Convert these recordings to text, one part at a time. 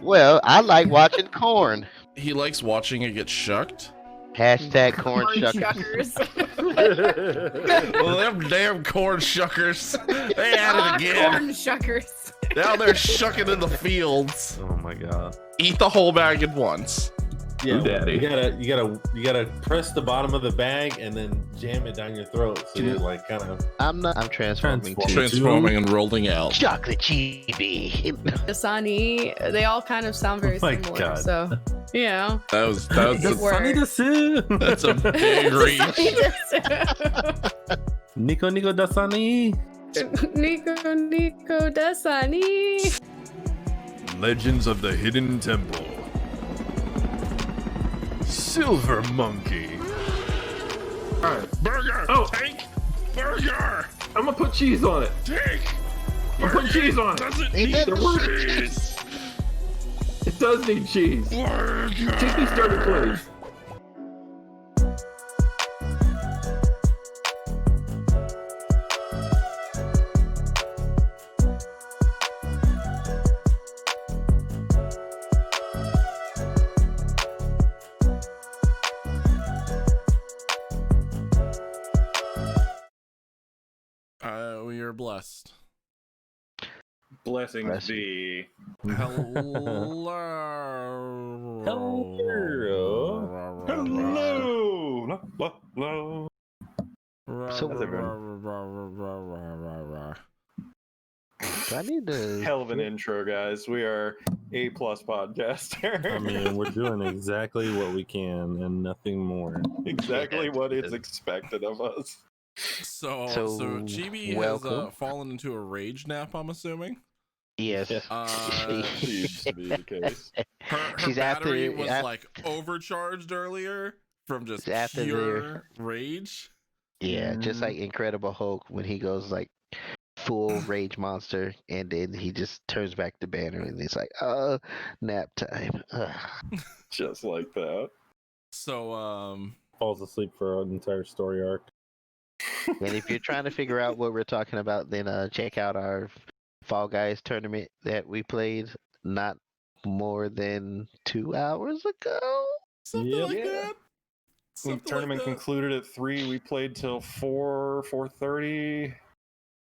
Well, I like watching corn. He likes watching it get shucked. Hashtag corn Corn shuckers. shuckers. Well, them damn corn shuckers. They at it again. Corn shuckers. Now they're shucking in the fields. Oh my god. Eat the whole bag at once. Yeah, Ooh, daddy. you gotta press the bottom of the bag and then jam it down your throat. So you're like kind of. I'm transforming too. Transforming and rolling out. Chocolate chibi. Dasani, they all kind of sound very Oh my similar. God. So, you know. That was It works. that's a big reach. Nico Dasani. Nico Dasani. Legends of the Hidden Temple. Silver Monkey. Alright. Burger. Oh. Take burger. I'm gonna put cheese on it. Take. I'm putting cheese on it. Doesn't Ain't need that cheese. It does need cheese. Burger. Take me started, please. We are blessed. Blessings Bless be. Hello. Hello. Hello. Hello. So- How's Do I need to? Hell of an intro, guys. We are A+ podcaster. I mean, we're doing exactly what we can and nothing more. exactly what is expected of us. So So, Chibi has welcome. fallen into a rage nap, I'm assuming. Yes. Seems to be the case. Her She's battery after- was af- like overcharged earlier from just It's after pure rage. Yeah, just like Incredible Hulk when he goes like full rage monster, and then he just turns back to Banner, and he's like, nap time." Ugh. Just like that. So Falls asleep for an entire story arc. And if you're trying to figure out what we're talking about, then check out our Fall Guys tournament that we played not more than 2 hours ago. something Yep. like Yeah. that. The Something tournament like that. concluded at 3. We played till 4:30.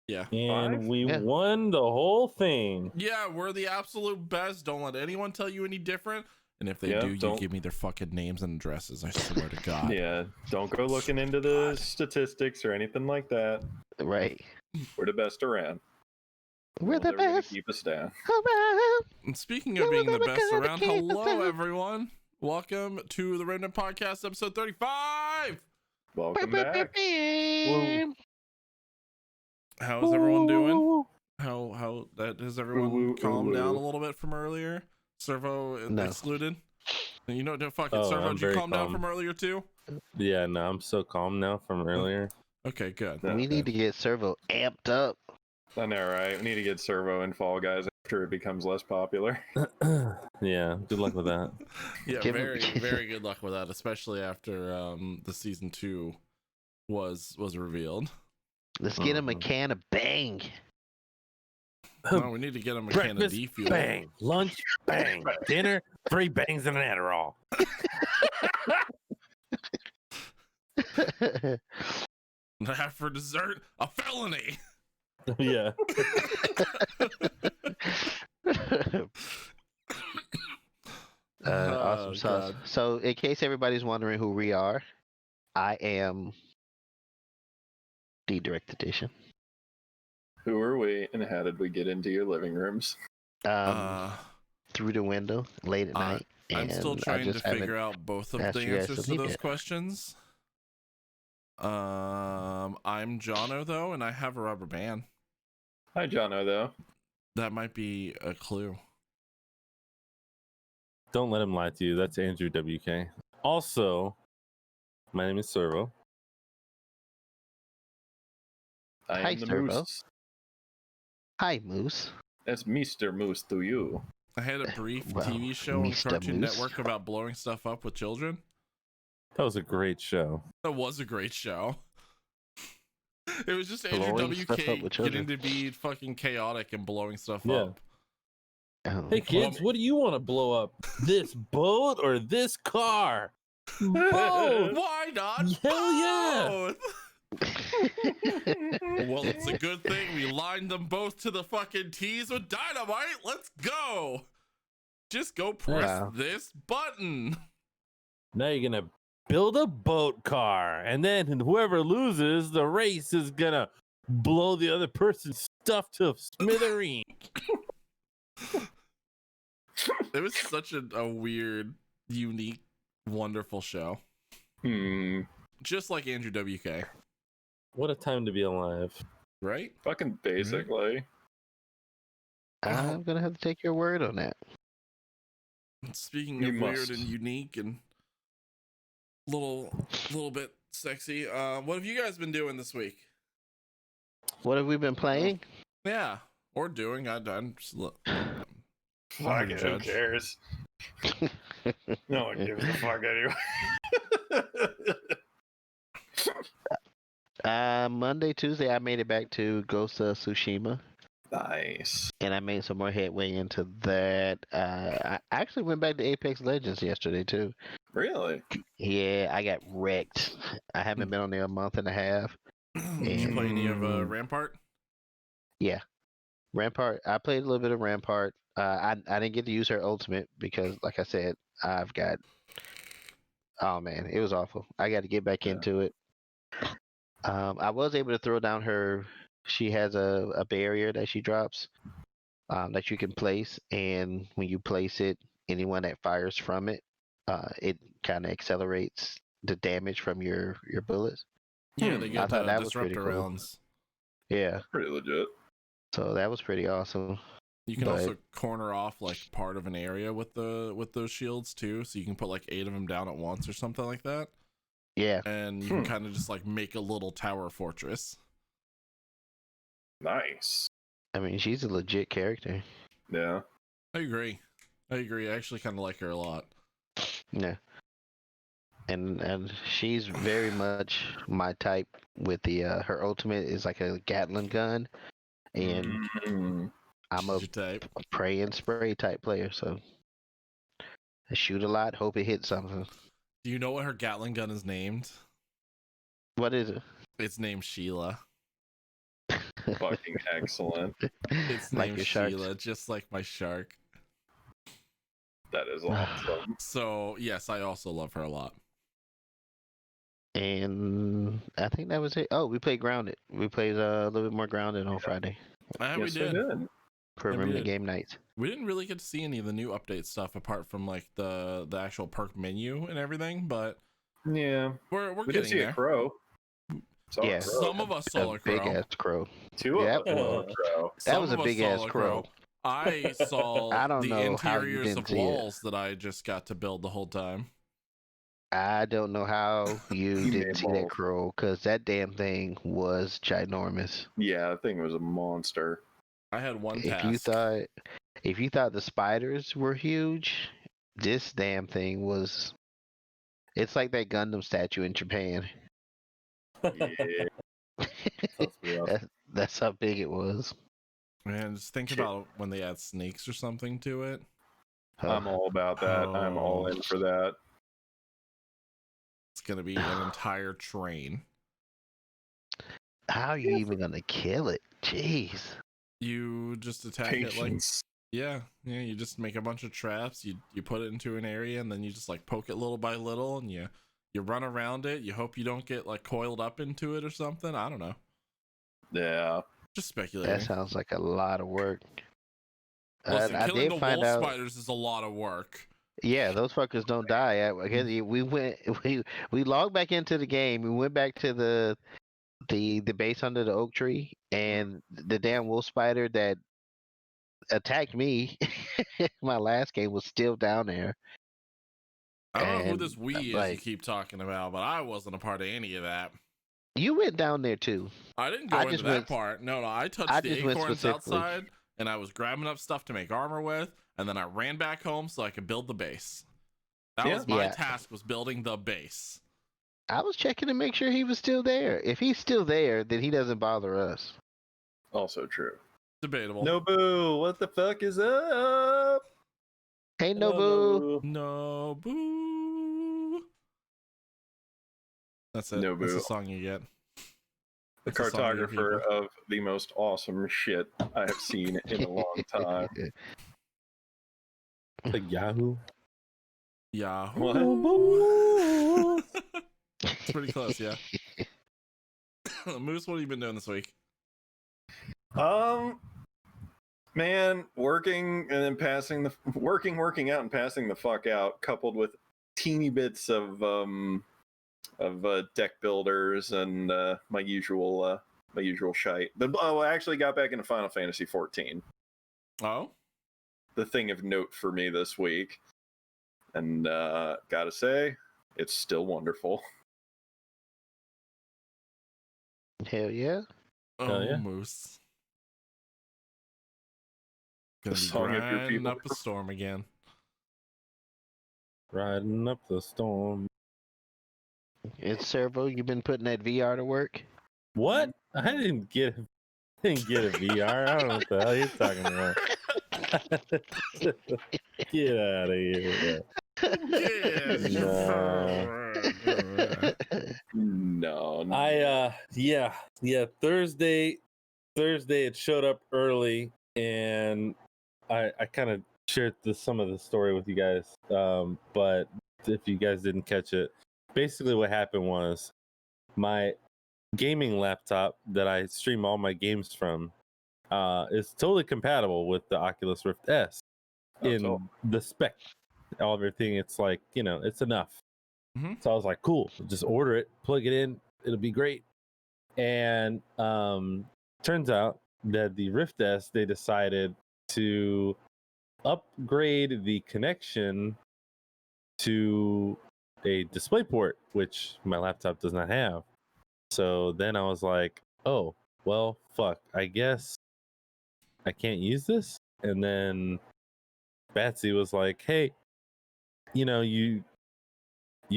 Yeah. And Five? we Yeah. won the whole thing. Yeah, we're the absolute best. Don't let anyone tell you any different. And if they Yeah, do, you don't- give me their fucking names and addresses. I swear to God. Yeah, don't go looking into the statistics or anything like that. Right. We're the best around. We're the Never gonna best Keep us down. around. And speaking No of being one's the ever best gonna around, keep us hello down. everyone. Welcome to the Remnant Podcast, episode 35. Welcome back. How's everyone doing? How that has everyone Woo, calmed woo, down woo. a little bit from earlier? Servo No. excluded. And you know, fuck it. Oh, Servo, I'm did you very calm down calm. from earlier too? Yeah, no, I'm so calm now from earlier. Okay, good. No, We need to get Servo amped up. I know, right? We need to get Servo and Fall Guys after it becomes less popular. Yeah, good luck with that. Yeah, Give him- very very good luck with that, especially after the season 2 was revealed. Let's get him a Mhm. can of Bang. No, we need to get him a can of Breakfast, D-Fuel. bang. Lunch, bang. Dinner, 3 bangs and an Adderall. That for dessert, a felony. Yeah. Awesome Oh, sauce. God. So, in case everybody's wondering who we are, I am the Direct Edition. Who are we, and how did we get into your living rooms? Through the window late at night. I'm still and I trying to just haven't- figure out both of asked the you guys answers to to leave those yet. questions. I'm Jono though, and I have a rubber band. Hi, Jono, though. That might be a clue. Don't let him lie to you. That's Andrew WK. Also, my name is Servo. I Hi, am the Servo. Moose. Hi, Moose. That's Mr. Moose to you. I had a brief Well, TV show on Mr. Cartoon Moose. Network about blowing stuff up with children. That was a great show. That was a great show. It was just Blowing Andrew stuff WK up with children. getting to be fucking chaotic and blowing stuff Yeah. up. Oh. Hey kids, what do you want to blow up? This boat or this car? Both. Why not? Hell yeah. both? Well, it's a good thing we lined them both to the fucking T's with dynamite. Let's go. Just go press Wow. this button. Now you're gonna build a boat car, and then whoever loses the race is gonna blow the other person's stuff to smithereen. It was such a weird, unique, wonderful show. Just like Andrew WK, What a time to be alive. right? Fucking basically. I'm gonna have to take your word on that. Speaking You of weird must. and unique and little bit sexy, what have you guys been doing this week? What have we been playing? Yeah, or doing. I'm just Fuck it, who judge. cares? No one gives a fuck anyway. Monday, Tuesday, I made it back to Ghost of Tsushima, Nice. and I made some more headway into that. I actually went back to Apex Legends yesterday too. Really? Yeah, I got wrecked. I haven't been on there a month and a half. Did you play any of Rampart? Yeah, Rampart. I played a little bit of Rampart. I didn't get to use her ultimate because, like I said, I've got. Oh man, it was awful. I got to get back into it. I was able to throw down her. She has a barrier that she drops that you can place, and when you place it, anyone that fires from it, it kind of accelerates the damage from your bullets. Yeah, they I get thought that was pretty disruptor cool. rounds. Yeah, Pretty legit. so that was pretty awesome. You can But- also corner off like part of an area with those shields too, so you can put like 8 of them down at once or something like that, Yeah, and you can kind of just like make a little tower fortress. Nice. I mean she's a legit character. Yeah. I agree. I actually kind of like her a lot. Yeah. And she's very much my type with the her ultimate is like a Gatling gun, and Mm. I'm a She's your type. pray and spray type player, so I shoot a lot, hope it hits something. Do you know what her Gatling gun is named? What is it? It's named Sheila. Fucking excellent. It's Like named your sharks. Sheila, just like my shark. That is awesome. So yes, I also love her a lot. And I think that was it. Oh, we played Grounded. We played a little bit more Grounded on Friday And Yes, we did. for Yeah, we Remnant did. Game Nights. We didn't really get to see any of the new update stuff apart from like the actual perk menu and everything, but Yeah. we're We did getting see there. a crow. Saw a Yeah. crow. Some of us saw a crow. Big ass crow. Two Yeah, of us saw a crow. That was Some a of us big ass saw a crow. I saw I don't the know how you interiors didn't of see it. walls that I just got to build the whole time. I don't know how you You didn't made see that balls. crow, because that damn thing was ginormous. Yeah, that thing was a monster. I had one If task. you thought the spiders were huge, this damn thing was. It's like that Gundam statue in Japan. Yeah. That's how big it was. Man, just think Shit. about when they add snakes or something to it. I'm all about that. I'm all Oh. in for that. It's gonna be an entire train. How are you even gonna kill it? Jeez. You just attack it like Patience. yeah. You just make a bunch of traps. You put it into an area, and then you just like poke it little by little, and you run around it. You hope you don't get like coiled up into it or something. I don't know. Yeah. Just speculating. That sounds like a lot of work. Listen, I killing did the find wolf out. spiders is a lot of work. Yeah, those fuckers don't die. We logged back into the game. We went back to the base under the oak tree, and the damn wolf spider that attacked me my last game was still down there. I don't know who And, this we is you like- keep talking about, but I wasn't a part of any of that. You went down there too. I didn't go I into just that went- part. No, I touched I the just went acorns specifically. outside, and I was grabbing up stuff to make armor with, and then I ran back home so I could build the base. That Yeah. was my Yeah. task, was building the base. I was checking to make sure he was still there. If he's still there, then he doesn't bother us. Also true. Debatable. Nobu, what the fuck is up? Hey, Hello, Nobu. No boo. That's it. No That's boo. the song you get. The That's the song you give cartographer people. of the most awesome shit I have seen in a long time. Like Yahoo. Yahoo. It's pretty close, yeah. Moose, what have you been doing this week? Man, working and then working out and passing the fuck out, coupled with teeny bits of deck builders and my usual shite. I actually got back into Final Fantasy 14. Oh? The thing of note for me this week, and gotta say, it's still wonderful. Hell yeah. Oh, yeah. Moose. Gonna The be song of your grinding people. up a storm again. Riding up the storm. It's Servo. You been putting that VR to work? What? I didn't get a VR. I don't know what the hell you're talking about. Get out of here. No. Yeah. Thursday it showed up early, and I kind of shared some of the story with you guys. But if you guys didn't catch it, basically what happened was my gaming laptop that I stream all my games from is totally compatible with the Oculus Rift S in the spec. All everything, it's like, it's enough. Mhm. So I was like, cool, just order it, plug it in, it'll be great. And turns out that the Rift S, they decided to upgrade the connection to a DisplayPort, which my laptop does not have. So then I was like, oh, well, fuck, I guess I can't use this. And then Batsy was like, hey, you've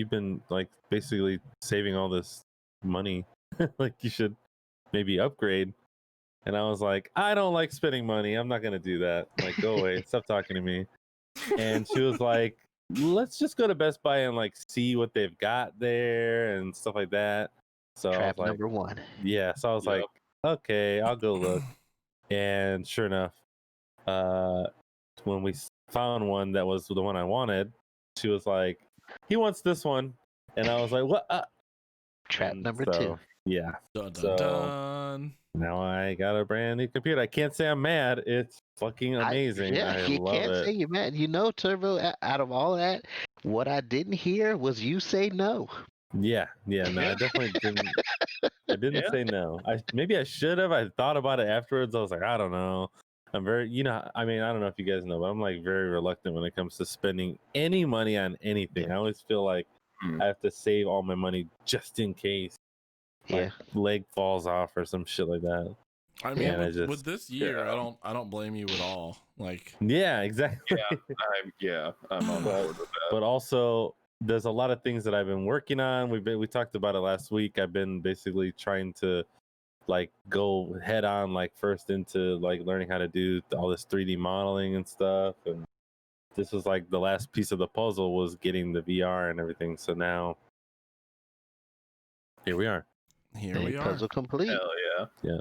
been like basically saving all this money. Like, you should maybe upgrade. And I was like, I don't like spending money. I'm not going to do that. I'm like, go away. Stop talking to me. And she was like, let's just go to Best Buy and like see what they've got there and stuff like that. So I Trap was like, number one. yeah. So I was like, okay, I'll go look. And sure enough, when we found one that was the one I wanted, she was like, he wants this one. And I was like, what? Trap And number so, two. Yeah. Dun, dun, So- dun. Now I got a brand new computer. I can't say I'm mad. It's fucking amazing. I you love can't say it. you're mad. Turbo, out of all that, what I didn't hear was you say no. Yeah. No, I definitely didn't. I didn't say no. Maybe I should have. I thought about it afterwards. I was like, I don't know. I'm very, I don't know if you guys know, but I'm like very reluctant when it comes to spending any money on anything. Yeah. I always feel like I have to save all my money just in case Yeah. my leg falls off or some shit like that. I mean, And with this year, I don't blame you at all. Like, Yeah, exactly. I'm on board with that. But also, there's a lot of things that I've been working on. We talked about it last week. I've been basically trying to like go head on like first into like learning how to do all this 3D modeling and stuff. And this was like the last piece of the puzzle was getting the VR and everything. So now here we are. here we are. Puzzle complete. Hell yeah.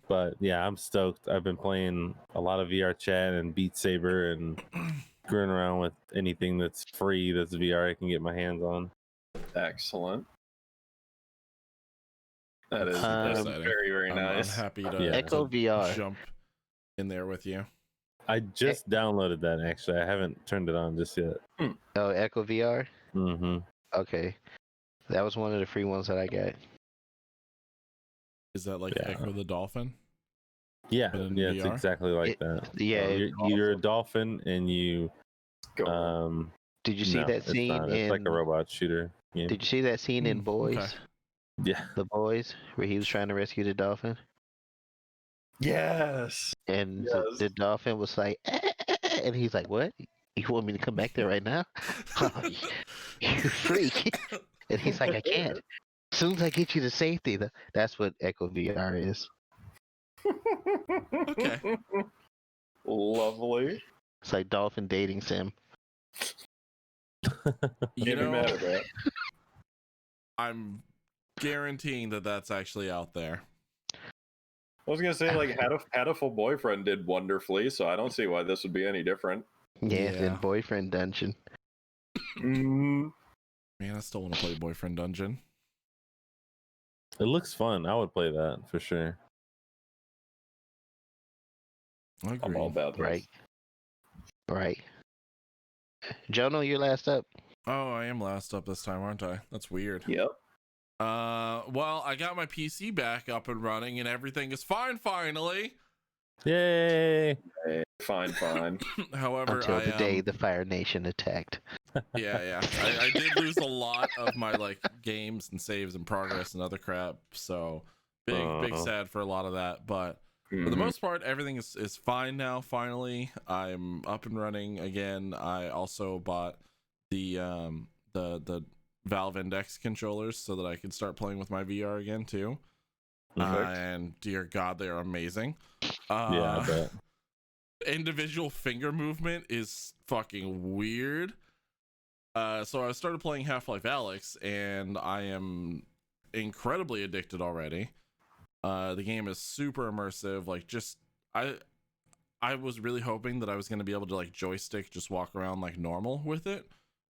But yeah, I'm stoked. I've been playing a lot of VR chat and Beat Saber and screwing around with anything that's free that's VR I can get my hands on. Excellent. That is exciting. very, very I'm nice. happy to, Yeah. Echo VR. jump in there with you. I just downloaded that actually. I haven't turned it on just yet. Oh, Echo VR. Mm-hmm. Okay, that was one of the free ones that I got. Is that like Yeah. Echo the Dolphin? Yeah, But in yeah, it's VR? exactly like that. Yeah. You're a dolphin and you Go on. Did you see no, that it's scene not. in? It's like a robot shooter. Yeah. Did you see that scene in Boys? okay. Yeah. The Boys, where he was trying to rescue the dolphin, Yes. and Yes. the dolphin was like, and he's like, "What? You want me to come back there right now? Oh, you freak!" And he's like, "I can't. As soon as I get you to safety, that's what Echo VR is." Okay. Lovely. It's like dolphin dating sim. You Can't be mad know, at that. I'm guaranteeing that that's actually out there. I was gonna say, like, Hatoful Boyfriend did wonderfully, so I don't see why this would be any different. Yeah, Yeah. then boyfriend dungeon. Mm, Man, I still want to play Boyfriend Dungeon. It looks fun. I would play that for sure. I I'm agree. all about this. Right. Right. Jono, you're last up. Oh, I am last up this time, aren't I? That's weird. Yep. Well, I got my PC back up and running, and everything is fine finally. Yay! Fine. However, Until the day the Fire Nation attacked. yeah, I did lose a lot of my like games and saves and progress and other crap. So big sad for a lot of that, but. For the most part, everything is fine now. Finally, I'm up and running again. I also bought the Valve Index controllers so that I can start playing with my VR again too. And dear God, they are amazing. Yeah, I bet. Individual finger movement is fucking weird. So I started playing Half-Life Alyx, and I am incredibly addicted already. The game is super immersive. Like, just I was really hoping that I was going to be able to like joystick just walk around like normal with it,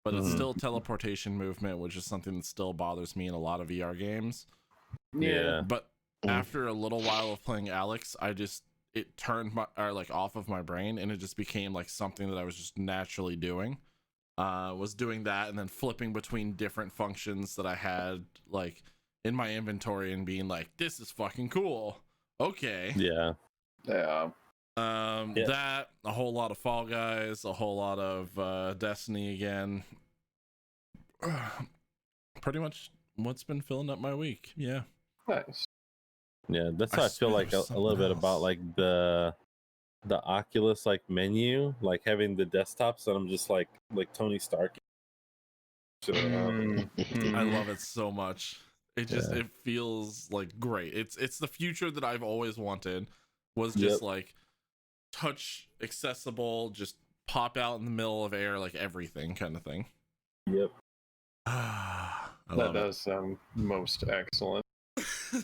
but it's still teleportation movement, which is something that still bothers me in a lot of VR games. Yeah. But after a little while of playing Alyx, it turned off of my brain, and it just became like something that I was just naturally doing. Was doing that and then flipping between different functions that I had like in my inventory and being like, this is fucking cool. Okay. Yeah. That, a whole lot of Fall Guys, a whole lot of Destiny again. Pretty much what's been filling up my week. Yeah. Nice. Yeah, that's I how I swear feel like there was a little bit something about else. like the Oculus like menu, like having the desktops, and I'm just like Tony Stark. I love it so much. It just Yeah. it feels like great. It's the future that I've always wanted. Was just like touch accessible, just pop out in the middle of air like everything kind of thing. Yep. I That love does sound most excellent. it.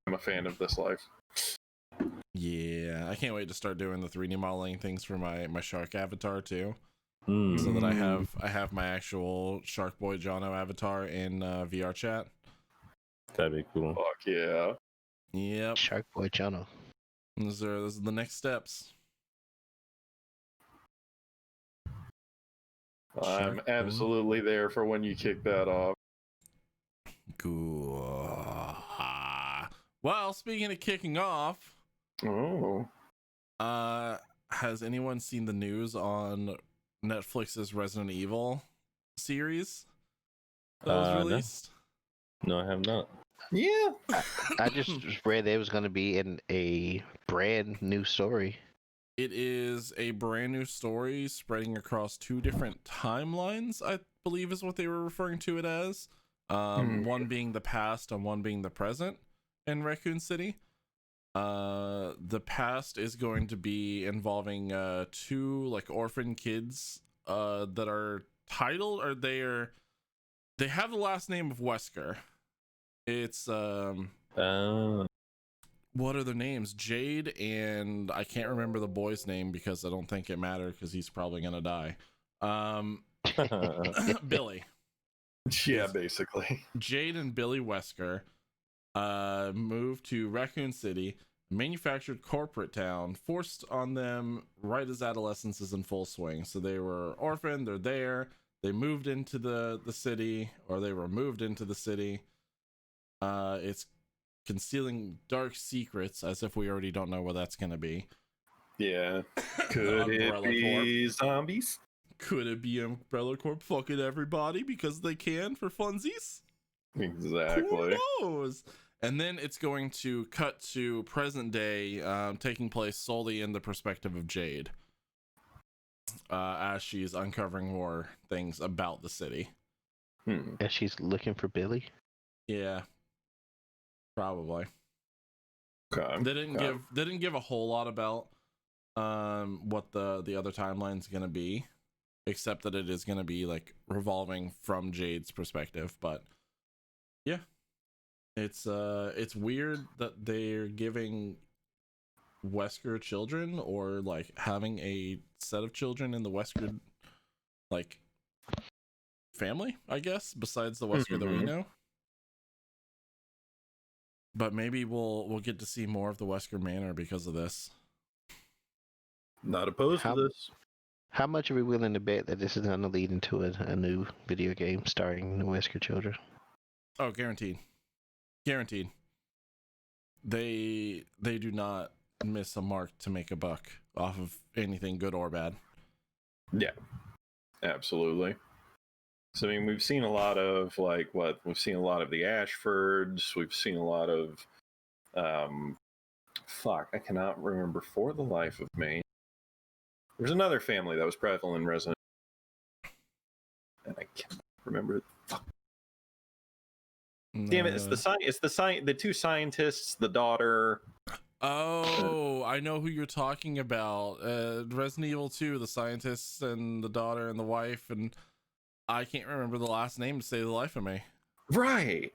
I'm a fan of this life. Yeah, I can't wait to start doing the 3D modeling things for my shark avatar too. Mm. So that I have my actual Shark Boy Jono avatar in VR chat. That'd be cool. Fuck yeah. Yep. Shark Boy Jono. Those are the next steps. I'm Shark Boy. absolutely there for when you kick that off. Cool. Well, speaking of kicking off, Oh. has anyone seen the news on Netflix's Resident Evil series that was No. released? No, I have not. Yeah. I just read it was going to be in a brand new story. It is a brand new story spreading across 2 different timelines, I believe is what they were referring to it as. One being the past and one being the present in Raccoon City. The past is going to be involving 2 like orphan kids that are titled, or they have the last name of Wesker. It's what are their names? Jade, and I can't remember the boy's name because I don't think it mattered because he's probably gonna die. Billy. Yeah, basically. Jade and Billy Wesker moved to Raccoon City, a manufactured corporate town, forced on them right as adolescence is in full swing. So they were orphaned, they're there, they moved into the city, or they were moved into the city. It's concealing dark secrets, as if we already don't know what that's going to be. Yeah. Could it Umbrella be zombies? Could it be Umbrella Corp fucking everybody because they can for funsies? Exactly. Who knows? And then it's going to cut to present day, taking place solely in the perspective of Jade, as she's uncovering more things about the city. And she's looking for Billy. Yeah, probably. Okay. They didn't give a whole lot about what the other timeline's gonna be, except that it is gonna be like revolving from Jade's perspective. But yeah, it's weird that they're giving Wesker children, or like having a set of children in the Wesker like family, I guess, besides the Wesker that we know. But maybe we'll get to see more of the Wesker Manor because of this. Not opposed to this. How much are we willing to bet that this is going to lead into a new video game starring the Wesker children? Oh, guaranteed. Guaranteed. They do not miss a mark to make a buck off of anything good or bad. Yeah, absolutely. So I mean, we've seen a lot of we've seen a lot of the Ashfords. We've seen a lot of I cannot remember for the life of me. There's another family that was prevalent in Resident, and I can't remember it. Fuck. Damn it! It's the two scientists, the daughter. Oh, I know who you're talking about. Resident Evil 2, the scientists and the daughter and the wife, and I can't remember the last name to save the life of me. Right.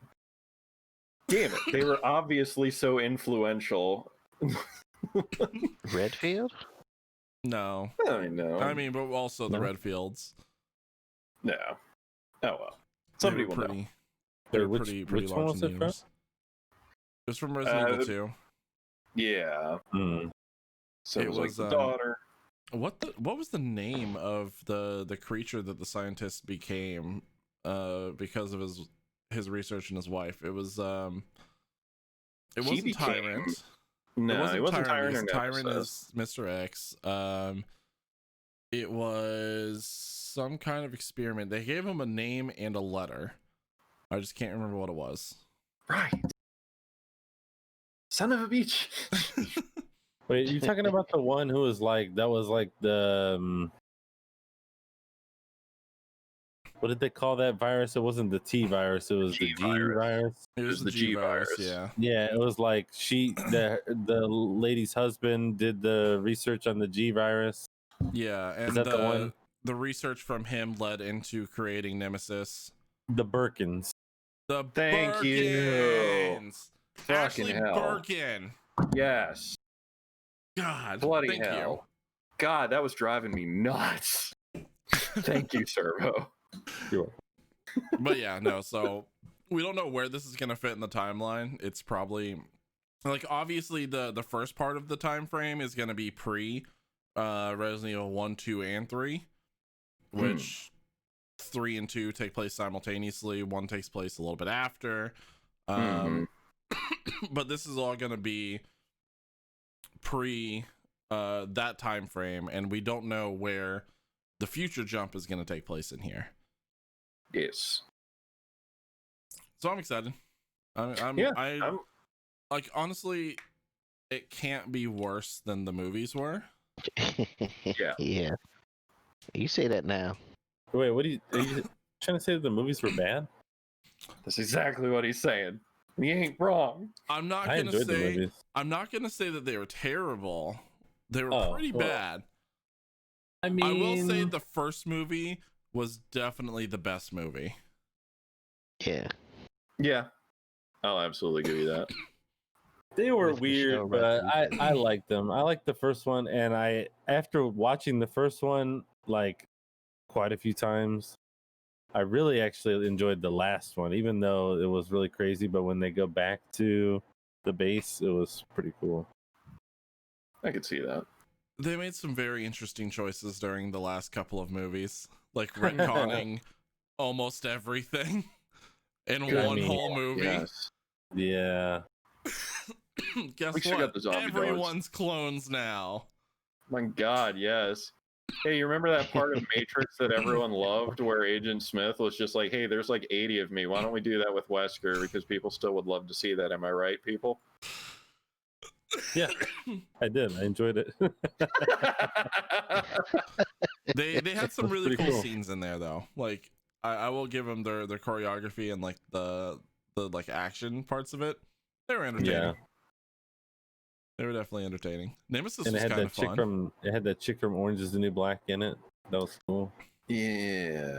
Damn it! They were obviously so influential. Redfield? No. I know. I mean, but also the Redfields. No. Oh well. Somebody will know. They're pretty large in the universe. It was from Resident Evil 2. Yeah. So it was like the daughter. What was the name of the creature that the scientist became because of his research and his wife? It was it wasn't Tyrant. No, it wasn't Tyrant. Tyrant is Mr. X. It was some kind of experiment. They gave him a name and a letter. I just can't remember what it was. Right. Son of a bitch. Wait, you talking about the one who was like the what did they call that virus? It wasn't the T virus, it was the G virus. It was the G virus, yeah. Yeah, it was like the lady's husband did the research on the G virus. Yeah, and is that the one? The research from him led into creating Nemesis. The Birkins. Thank you. Ashley hell. Birkin. Yes. God. Bloody hell. You. God, that was driving me nuts. Thank you, Servo. Sure. But yeah, no, so we don't know where this is going to fit in the timeline. It's probably like obviously the first part of the time frame is going to be pre Resident Evil 1, 2, and 3, which 3 and 2 take place simultaneously. 1 takes place a little bit after. But this is all going to be pre that time frame, and we don't know where the future jump is going to take place in here. Yes. So I'm excited. I'm like, honestly, it can't be worse than the movies were. Yeah. You say that now. Wait, are you trying to say that the movies were bad? That's exactly what he's saying. He ain't wrong. I'm not gonna say that they were terrible. They were pretty bad. I mean, I will say the first movie was definitely the best movie. Yeah. I'll absolutely give you that. They were weird, but I liked them. I liked the first one, and after watching the first one like quite a few times, I really actually enjoyed the last one, even though it was really crazy. But when they go back to the base, it was pretty cool. I could see that. They made some very interesting choices during the last couple of movies, like retconning almost everything in one whole movie. Yes. Yeah. Guess what? Everyone's clones now. My God, yes. Hey, you remember that part of Matrix that everyone loved where Agent Smith was just like, hey, there's like 80 of me. Why don't we do that with Wesker? Because people still would love to see that. Am I right, people? Yeah, I did. I enjoyed it. They had some really cool scenes in there, though. Like, I will give them their choreography and like the like action parts of it. They were entertaining. Yeah. They were definitely entertaining. Nemesis And was it had kind that of chick fun. from Orange Is the New Black in it. That was cool. Yeah.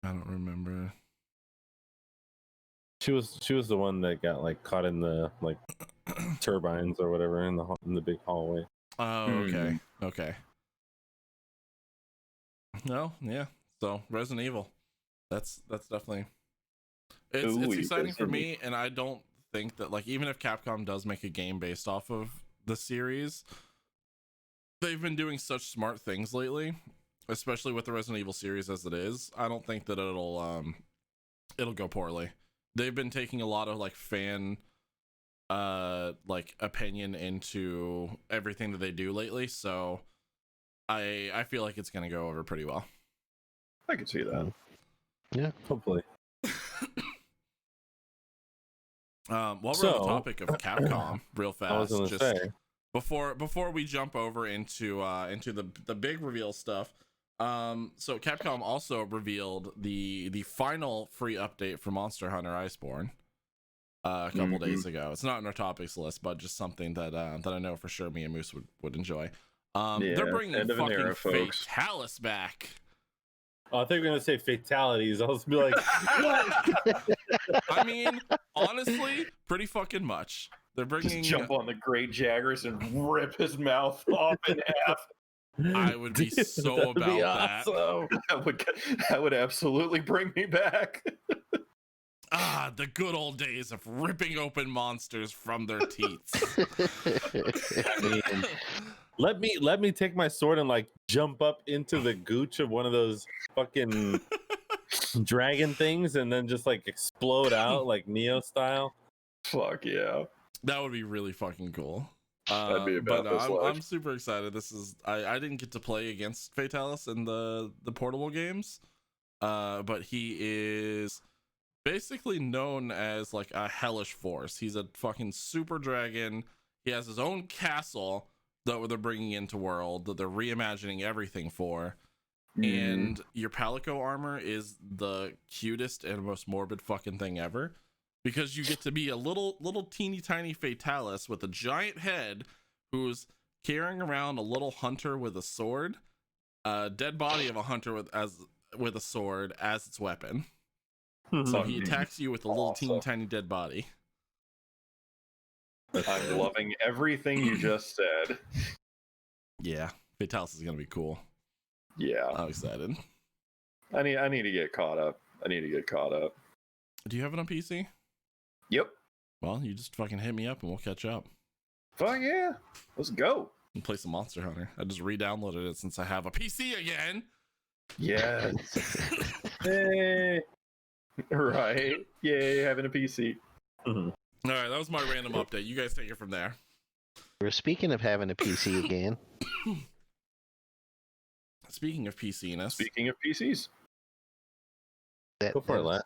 I don't remember. She was the one that got like caught in the like turbines or whatever in the big hallway. Oh, okay. Okay. No, yeah. So Resident Evil. That's definitely it's Ooh, exciting for me, and I don't think that like even if Capcom does make a game based off of the series, they've been doing such smart things lately, especially with the Resident Evil series as it is. I don't think that it'll go poorly. They've been taking a lot of like fan like opinion into everything that they do lately, so I feel like it's gonna go over pretty well. I can see that. Yeah, Hopefully. While we're on So- the topic of Capcom, real I was fast, gonna just say. before we jump over into the big reveal stuff, so Capcom also revealed the final free update for Monster Hunter Iceborne a couple days ago. It's not in our topics list, but just something that I know for sure me and Moose would enjoy. They're bringing end of an fucking era, folks. Fatalis back. Oh, I thought you were gonna say fatalities. I was gonna be like, what? I mean, honestly, pretty fucking much. They're bringing. Just jump on the Great Jaggers and rip his mouth off in half. I would be Dude, so that'd be about that. awesome. That would absolutely bring me back. Ah, the good old days of ripping open monsters from their teats. Man. Let me take my sword and like jump up into the gooch of one of those fucking dragon things and then just like explode out like Neo style. Fuck yeah. That would be really fucking cool. That'd be about but this life. I'm super excited. This is I didn't get to play against Fatalis in the portable games, but he is basically known as like a hellish force. He's a fucking super dragon. He has his own castle that they're bringing into world that they're reimagining everything for. And your Palico armor is the cutest and most morbid fucking thing ever, because you get to be a little teeny tiny Fatalis with a giant head who's carrying around a little hunter with a sword, a dead body of a hunter with a sword as its weapon. So he attacks you with a little teeny tiny dead body. I'm loving everything you just said. Yeah, Fatalis is gonna be cool. Yeah. I'm excited. I need to get caught up. Do you have it on PC? Yep. Well, you just fucking hit me up and we'll catch up Fuck yeah. Let's go. and play some Monster Hunter. I just re-downloaded it since I have a PC again. Yes. Hey. Right. Yay, having a PC. All right, that was my random update. You guys take it from there. We're speaking of having a PC again. Speaking of PC-ness, Speaking of PCs. Go for it, Lat.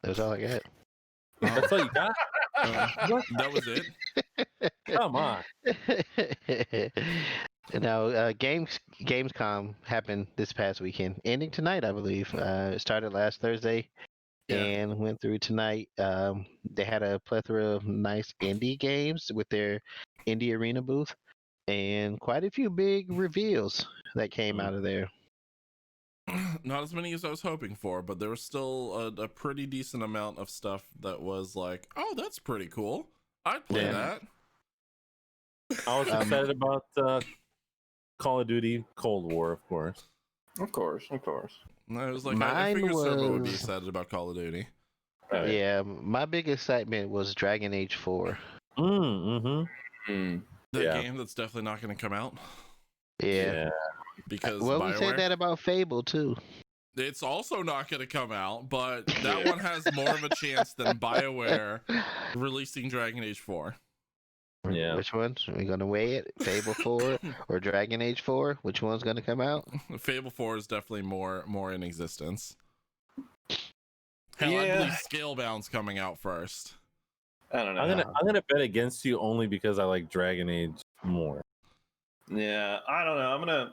That's all I got. That's all you got? that was it. Come on. Now, Gamescom happened this past weekend, ending tonight, I believe. It started last Thursday and went through tonight. They had a plethora of nice indie games with their indie arena booth, and quite a few big reveals that came out of there. Not as many as I was hoping for, but there was still a pretty decent amount of stuff that was like, oh, that's pretty cool. I'd play that. I was excited about Call of Duty Cold War, of course. Of course. And I was like, I Mine figured Servo would be was- excited about Call of Duty. Right. Yeah, my big excitement was Dragon Age 4. Mm-hmm. The Yeah. game that's definitely not going to come out Yeah. because Well, we BioWare. said that about Fable too. It's also not going to come out, but that one has more of a chance than BioWare releasing Dragon Age 4. Yeah. Which one? Are we gonna weigh it? Fable 4 or Dragon Age 4? Which one's gonna come out? Fable 4 is definitely more in existence. Hell, I Yeah. believe Scalebound's coming out first. I don't know. I'm gonna bet against you only because I like Dragon Age more. Yeah, I don't know.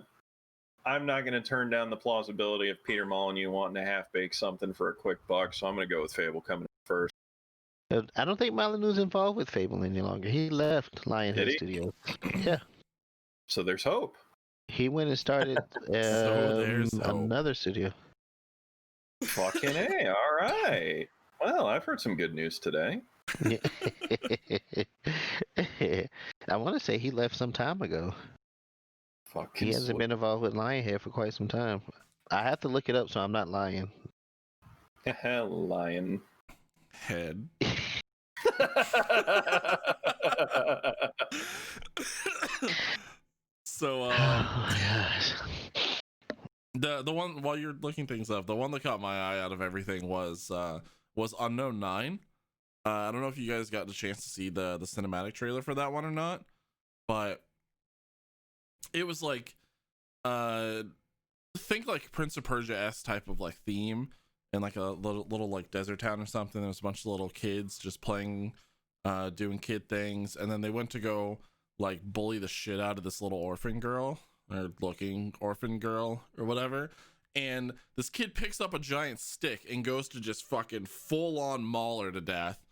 I'm not gonna turn down the plausibility of Peter Molyneux wanting to half bake something for a quick buck, so I'm gonna go with Fable coming in first. I don't think Molyneux's involved with Fable any longer. He left Did Lionhead he? Studios. Yeah, So there's hope. he went and started So there's hope. another studio. Fucking A. All right. Well, I've heard some good news today. Yeah. I want to say he left some time ago. Fucking He hasn't been involved with Lionhead for quite some time. I have to look it up so I'm not lying. Lion. Head. So Oh my gosh. the one, while you're looking things up, the one that caught my eye out of everything was Unknown 9. I don't know if you guys got the chance to see the cinematic trailer for that one or not, but it was like think like Prince of Persia-esque type of like theme, and like a little like desert town or something. There was a bunch of little kids just playing, doing kid things, and then they went to go like bully the shit out of this little orphan girl, or looking orphan girl or whatever. And this kid picks up a giant stick and goes to just fucking full on maul her to death.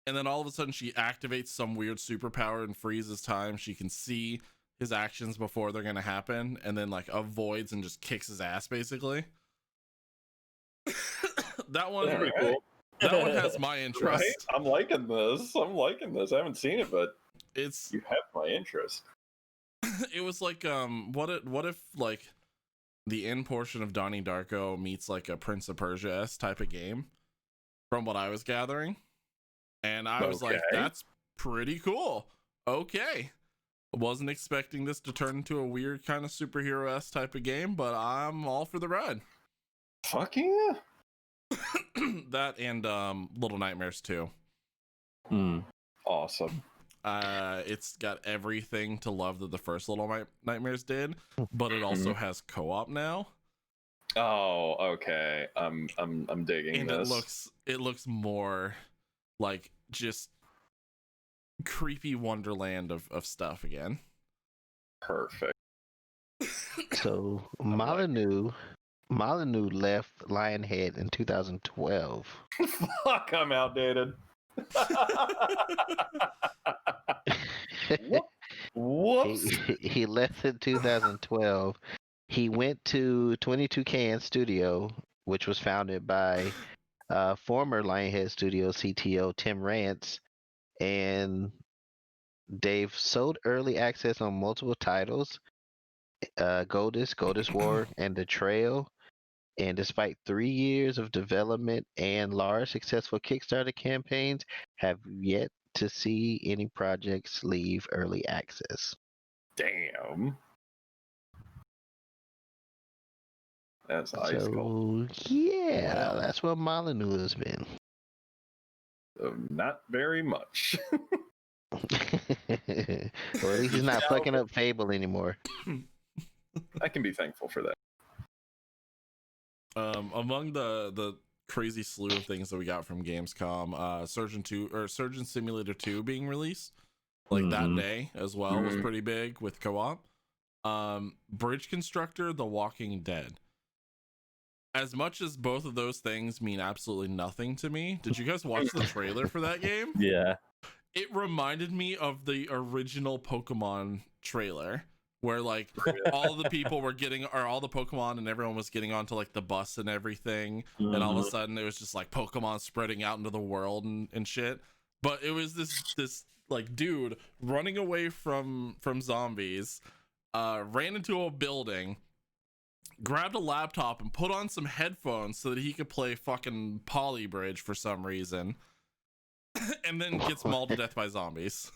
And then all of a sudden she activates some weird superpower and freezes time. She can see his actions before they're gonna happen, and then like avoids and just kicks his ass basically. That one, Very cool. that one has my interest. Right? I'm liking this. I haven't seen it, but It's you have my interest. it was like what if like the end portion of Donnie Darko meets like a Prince of Persia-esque type of game, from what I was gathering. And I was like, that's pretty cool. Okay. Wasn't expecting this to turn into a weird kind of superhero-esque type of game, but I'm all for the ride. Fuck yeah. That and Little Nightmares 2. Awesome. It's got everything to love that the first Little Nightmares did, but it also has co-op now. Oh, okay. I'm digging And this. it looks more like just creepy wonderland of stuff again. Perfect. So Molyneux left Lionhead in 2012. Fuck, I'm outdated. Whoops. He left in 2012. He went to 22Can Studio, which was founded by former Lionhead Studio CTO Tim Rance, and they've sold early access on multiple titles, Goldest War, and The Trail. And despite 3 years of development and large successful Kickstarter campaigns, have yet to see any projects leave early access. Damn. That's ice cold. So yeah, that's what Molyneux has been. Not very much. Or at least he's not fucking up Fable anymore. I can be thankful for that. Among the crazy slew of things that we got from Gamescom, Surgeon Simulator 2 being released like that day as well was pretty big with co-op. Bridge Constructor, The Walking Dead. As much as both of those things mean absolutely nothing to me, did you guys watch the trailer for that game? Yeah. It reminded me of the original Pokemon trailer, where like all of the people were getting, or all the Pokemon and everyone was getting onto like the bus and everything, and all of a sudden it was just like Pokemon spreading out into the world and shit. But it was this like dude running away from zombies, ran into a building, grabbed a laptop and put on some headphones so that he could play fucking Poly Bridge for some reason, and then gets mauled to death by zombies.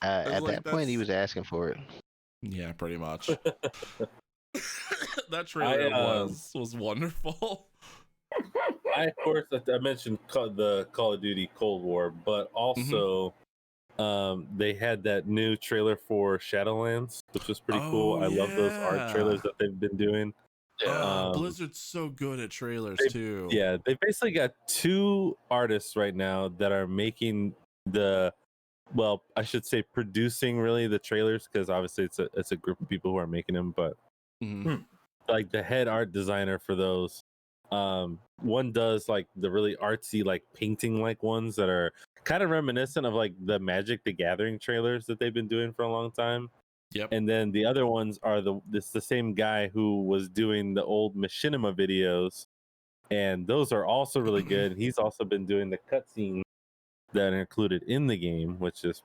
At that point, he was asking for it. Yeah, pretty much. That trailer was wonderful. Of course, I mentioned the Call of Duty Cold War, but also they had that new trailer for Shadowlands, which was pretty cool. I love those art trailers that they've been doing. Blizzard's so good at trailers too. Yeah, they basically got 2 artists right now that are making I should say producing really the trailers, because obviously it's a group of people who are making them, but like the head art designer for those One does like the really artsy, like painting like ones that are kind of reminiscent of like the Magic the Gathering trailers that they've been doing for a long time. Yep. And then the other ones are the same guy who was doing the old Machinima videos, and those are also really good. He's also been doing the cutscenes that are included in the game, which is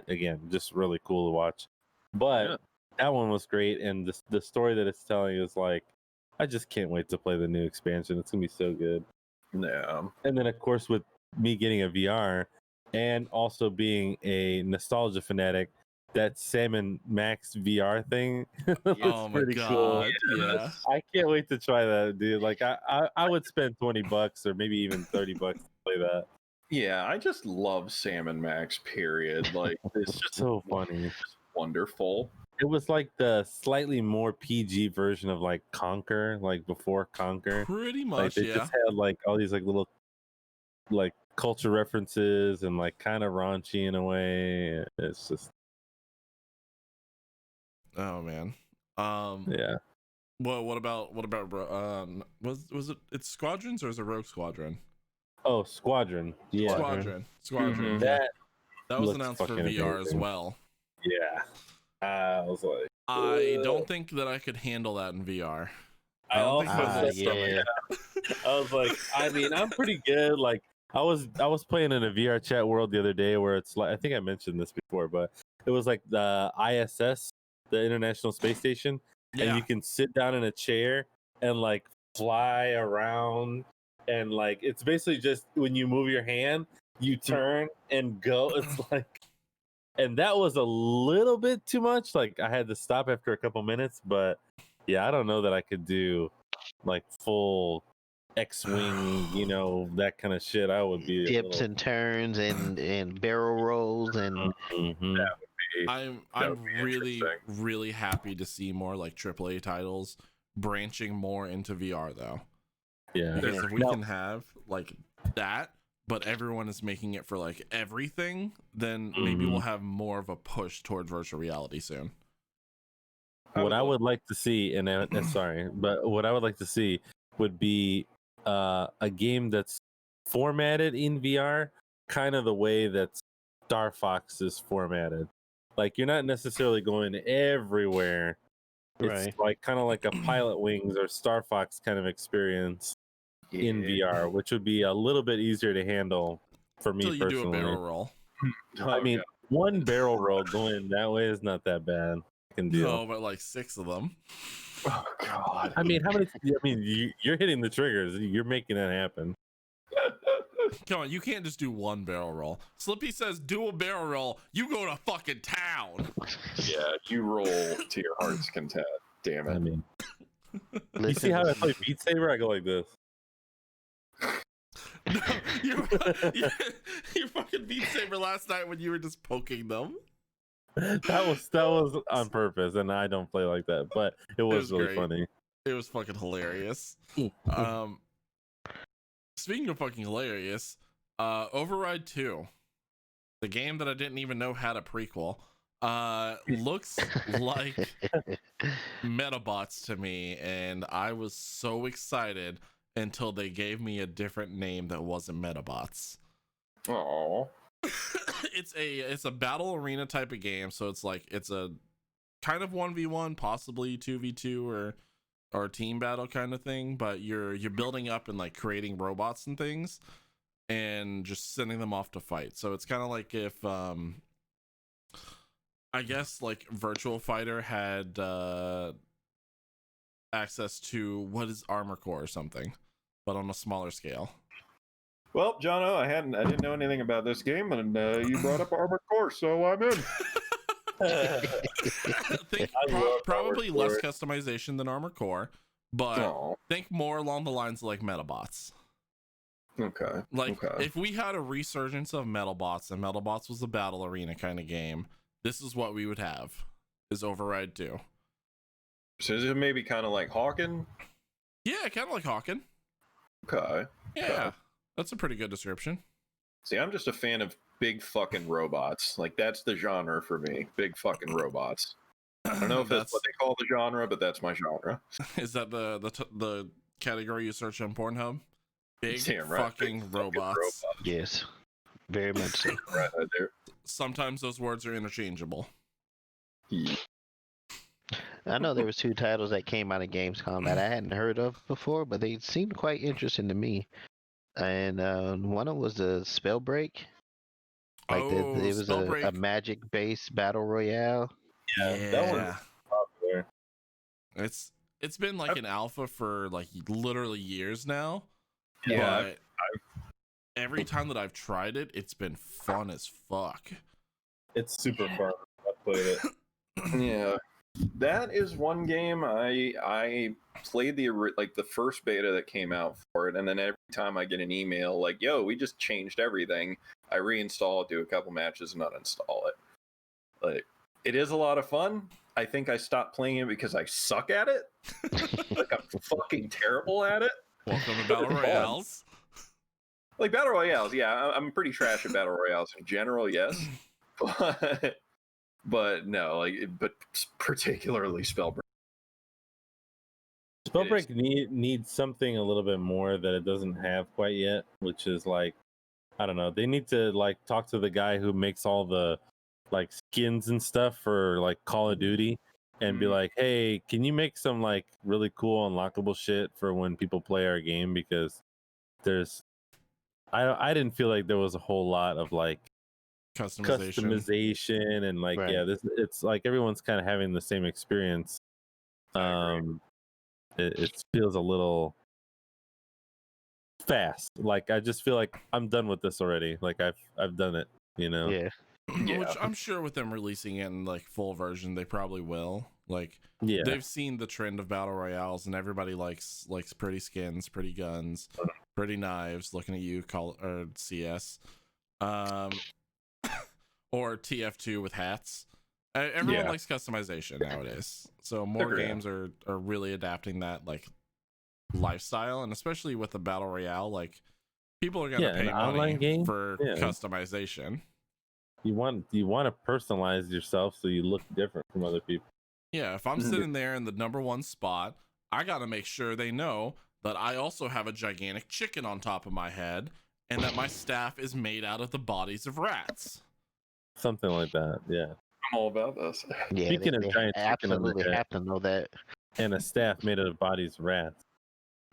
again just really cool to watch. But that one was great, and the story that it's telling is like, I just can't wait to play the new expansion. It's gonna be so good. Yeah. And then of course with me getting a VR and also being a nostalgia fanatic, that Sam and Max VR thing looks Oh my pretty god. cool. Yeah. I can't wait to try that, dude. Like I would spend $20 or maybe even $30 to play that. Yeah, I just love Sam and Max, period. Like, it's just So funny. just wonderful. It was like the slightly more PG version of like Conquer, like before Conquer. Pretty Like much, they yeah. just had like all these like little like culture references and like kind of raunchy in a way. It's just Oh man. yeah. What about was it it's Squadrons or is it Rogue Squadron? Oh, Squadron. Yeah. Squadron. Mhm. Yeah. That That was looks announced for fucking VR as amazing. well. yeah. I was like, I don't think that I could handle that in VR. I don't think also my said little yeah. I was like, I mean, I'm pretty good. Like I was playing in a VR chat world the other day where it's like, I think I mentioned this before, but it was like the ISS, the International Space Station, and Yeah. you can sit down in a chair and like fly around, and like it's basically just when you move your hand, you turn and go. It's like, and that was a little bit too much. Like I had to stop after a couple minutes, but yeah, I don't know that I could do like full X-wing, you know, that kind of shit. I would be a Dips little... and turns and barrel rolls and Mhm. I'm would be really interesting. really happy to see more like AAA titles branching more into VR though. Yeah. Because if we Now- can have like that, but everyone is making it for like everything, then maybe we'll have more of a push toward virtual reality soon. What I would like to see, and sorry, but what I would like to see would be a game that's formatted in VR, kind of the way that Star Fox is formatted. Like you're not necessarily going everywhere. It's right. like kind of like a Pilot Wings or Star Fox kind of experience in VR, which would be a little bit easier to handle for me Until you do a personally. barrel roll. I mean, one barrel roll going that way is not that bad. I can deal. No, but like 6 of them. Oh god. I mean, how many? I mean, you're hitting the triggers. You're making that happen. Come on, you can't just do one barrel roll. Slippy says do a barrel roll. You go to fucking town. Yeah, you roll to your heart's content. Damn I it. mean, you Listen, see how I play Beat Saber? I go like this. No, you fucking Beat Saber last night when you were just poking them. That was on purpose, and I don't play like that, but it was really great. funny. It was fucking hilarious. Speaking of fucking hilarious, Override 2, the game that I didn't even know had a prequel, looks like Metabots to me, and I was so excited until they gave me a different name that wasn't Metabots. Oh. It's a battle arena type of game, so it's a kind of 1v1, possibly 2v2 or team battle kind of thing, but you're building up and like creating robots and things and just sending them off to fight. So it's kind of like if I guess like Virtual Fighter had access to what is Armor Core or something, but on a smaller scale. Well, Jono, I didn't know anything about this game, and you brought up Armored Core, so I'm in. Think love probably Armored less Core. customization than Armor Core, but Oh, think more along the lines of like Metabots. okay. Like okay. if we had a resurgence of Metalbots and Metalbots was a battle arena kind of game, this is what we would have is Override 2. So is it maybe kind of like Hawken? Yeah, kind of like Hawken. Okay. Yeah, that's a pretty good description. See, I'm just a fan of big fucking robots. Like, that's the genre for me. Big fucking robots. I don't know if that's what they call the genre, but that's my genre. Is that the category you search on Pornhub? Big Damn right. fucking Big robots. Yes, very much so. Right there. Sometimes those words are interchangeable. Yeah. I know there was 2 titles that came out of Gamescom that I hadn't heard of before, but they seemed quite interesting to me. And one of them was the Spellbreak. Like it was a Spellbreak. magic-based battle royale. That one's popular. It's been like an alpha for like literally years now. Yeah, But every time that I've tried it, it's been fun as fuck. It's super fun. I played it. Yeah, that is one game I played the first beta that came out for it, and then every time I get an email like, "Yo, we just changed everything," I reinstall it, do a couple matches, and uninstall it. Like, it is a lot of fun. I think I stopped playing it because I suck at it. Like, I'm fucking terrible at it. Welcome to Battle Royales. Like battle royales, yeah, I'm pretty trash at battle royales in general, yes, but no, but particularly Spellbreak. Spellbreak needs something a little bit more that it doesn't have quite yet, which is like, I don't know. They need to like talk to the guy who makes all the like skins and stuff for like Call of Duty, and be like, hey, can you make some like really cool unlockable shit for when people play our game? Because I didn't feel like there was a whole lot of like customization and like Right. it's like everyone's kind of having the same experience. It feels a little fast. Like I just feel like I'm done with this already. Like I've done it, you know. Yeah. Which I'm sure with them releasing it in like full version, they probably will. Like, Yeah. they've seen the trend of battle royales, and everybody likes pretty skins, pretty guns, pretty knives. Looking at you, call or CS, or TF2 with hats. Everyone likes customization nowadays, so more games are really adapting that like lifestyle, and especially with the battle royale, like people are gonna pay money for customization. You want to personalize yourself so you look different from other people. Yeah, if I'm sitting there in the #1 spot, I gotta make sure they know that I also have a gigantic chicken on top of my head, and that my staff is made out of the bodies of rats. Something like that, yeah. I'm all about this. Yeah, Speaking of giant chicken absolutely have to know that. And a staff made out of bodies of rats.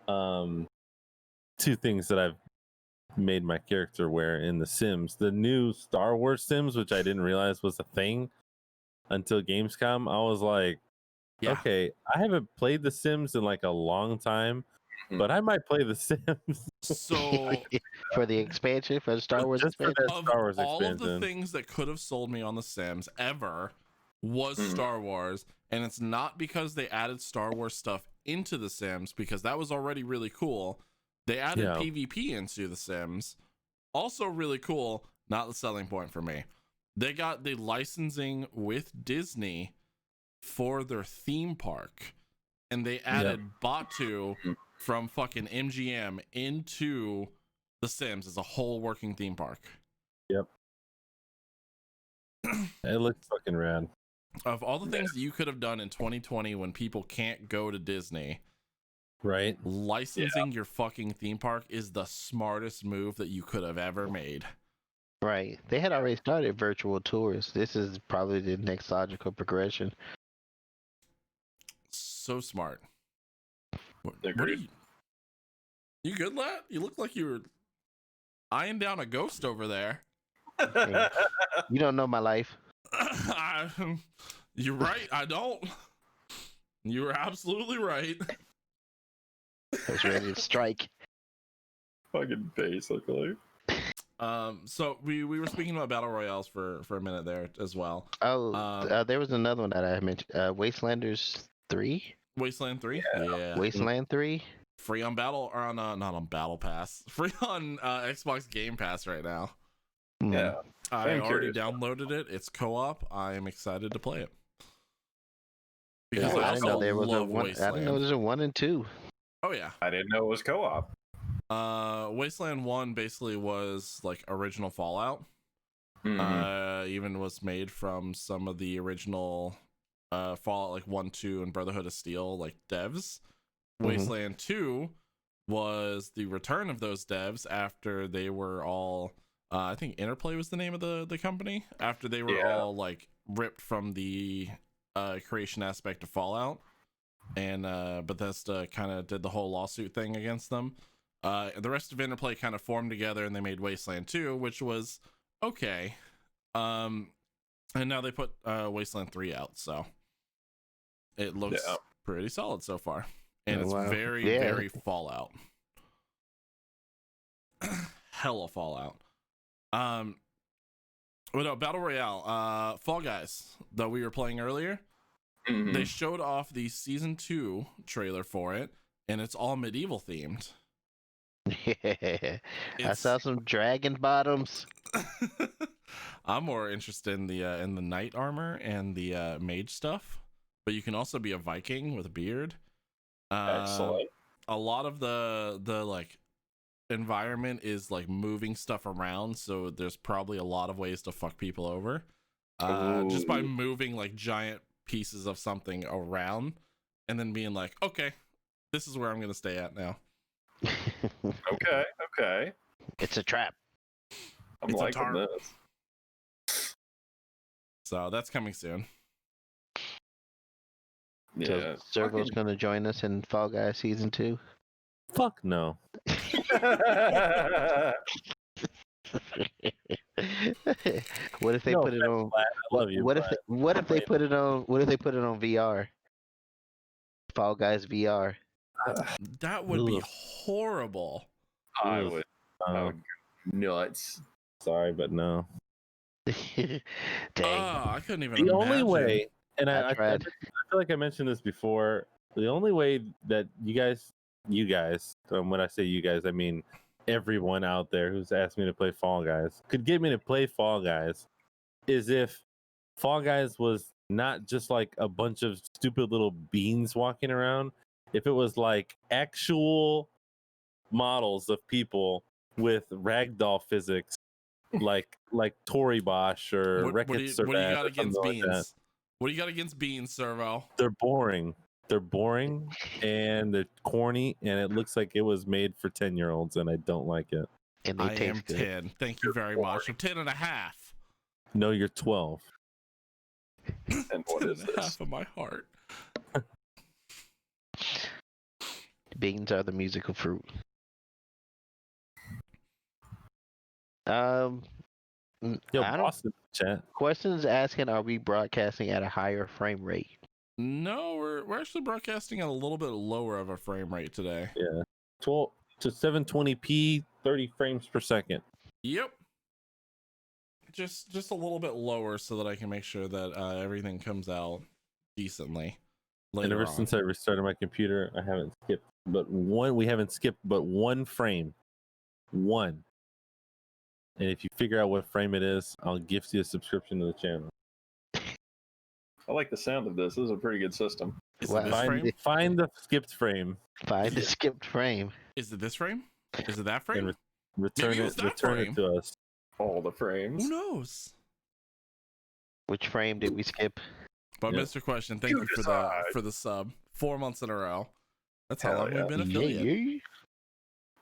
2 things that I've made my character wear in the Sims. The new Star Wars Sims, which I didn't realize was a thing until Gamescom. I was like, okay, I haven't played the Sims in like a long time, but I might play the Sims. So for the expansion, for the Star Wars expansion. All of the things that could have sold me on the Sims ever was Star Wars, and it's not because they added Star Wars stuff into the Sims, because that was already really cool. They added PvP into the Sims, also really cool. Not the selling point for me. They got the licensing with Disney for their theme park, and they added Batu from fucking MGM into the Sims as a whole working theme park. Yep. It looks fucking rad. Of all the things that you could have done in 2020 when people can't go to Disney, right? Licensing your fucking theme park is the smartest move that you could have ever made. Right. They had already started virtual tours. This is probably the next logical progression. So smart. What are you good, lad? You look like you were eyeing down a ghost over there. Hey, you don't know my life. You're right. I don't. You were absolutely right. I was ready to strike. Fucking basically. So we were speaking about battle royales for a minute there as well. Oh, there was another one that I mentioned. Wastelanders 3. Wasteland 3. Yeah. Wasteland 3. Free on Battle or on not on Battle Pass. Free on Xbox Game Pass right now. Yeah. I already downloaded it. It's co-op. I am excited to play it. Because I didn't know there was a one. Wasteland. I didn't know there's a 1 and 2. Oh yeah. I didn't know it was co-op. Wasteland 1 basically was like original Fallout. Even was made from some of the original Fallout like 1, 2, and Brotherhood of Steel like devs. Wasteland 2 was the return of those devs after they were all I think Interplay was the name of the company, after they were all like ripped from the creation aspect of Fallout, and Bethesda kind of did the whole lawsuit thing against them. The rest of Interplay kind of formed together and they made Wasteland 2, which was okay. And now they put Wasteland 3 out, so it looks pretty solid so far, and it's very Fallout. Hella Fallout. Well, no, Battle Royale, Fall Guys that we were playing earlier, they showed off the season 2 trailer for it, and it's all medieval themed. Yeah, I saw some dragon bottoms. I'm more interested in the knight armor and the mage stuff, but you can also be a Viking with a beard. Excellent. A lot of the like environment is like moving stuff around, so there's probably a lot of ways to fuck people over just by moving like giant pieces of something around and then being like, okay, this is where I'm gonna stay at now. Okay. It's a trap. I'm It's a liking tarp. this. So that's coming soon. Yeah. So Servo's gonna join us in Fall Guys season 2. Fuck no. What if they No put it on? offense, Vlad, I love you. What if but they put it on? What if they put it on VR? Fall Guys VR. That would be Ugh. horrible. I Ugh. would uh, go nuts. sorry, but no. Dang. I couldn't even The only imagine. way, and I tried. feel like I mentioned this before. The only way that you guys, when I say you guys, I mean everyone out there who's asked me to play Fall Guys, could get me to play Fall Guys, is if Fall Guys was not just like a bunch of stupid little beans walking around. If it was like actual models of people with ragdoll physics, like Tory Bosch or What do you Servat got or against something like that. beans? What do you got against beans, Servo? They're boring. They're boring and they're corny, and it looks like it was made for 10-year-olds, and I don't like it. And they I am taste good. 10. Thank you very much. I'm 10 and a half. No, you're 12. And what 10 is and a this? half of my heart. Beans are the musical fruit. Yo, I don't. Boston chat. Questions asking: are we broadcasting at a higher frame rate? No, we're actually broadcasting at a little bit lower of a frame rate today. Yeah, 12 to 720p, 30 frames per second. Yep. Just a little bit lower so that I can make sure that everything comes out decently. And ever since I restarted my computer, I haven't skipped but one. We haven't skipped but one frame. One. And if you figure out what frame it is, I'll gift you a subscription to the channel. I like the sound of this. This is a pretty good system. Is Wow. it this frame? Find the skipped frame Find the skipped frame. Is it this frame? Is it that and frame? return Maybe it it. was that Return frame. it to us. All the frames. Who knows? Which frame did we skip? But Yeah. Mr. Question, thank You you for decide. the sub. 4 months in a row. That's how Hell long yeah. we've been affiliate. Yeah.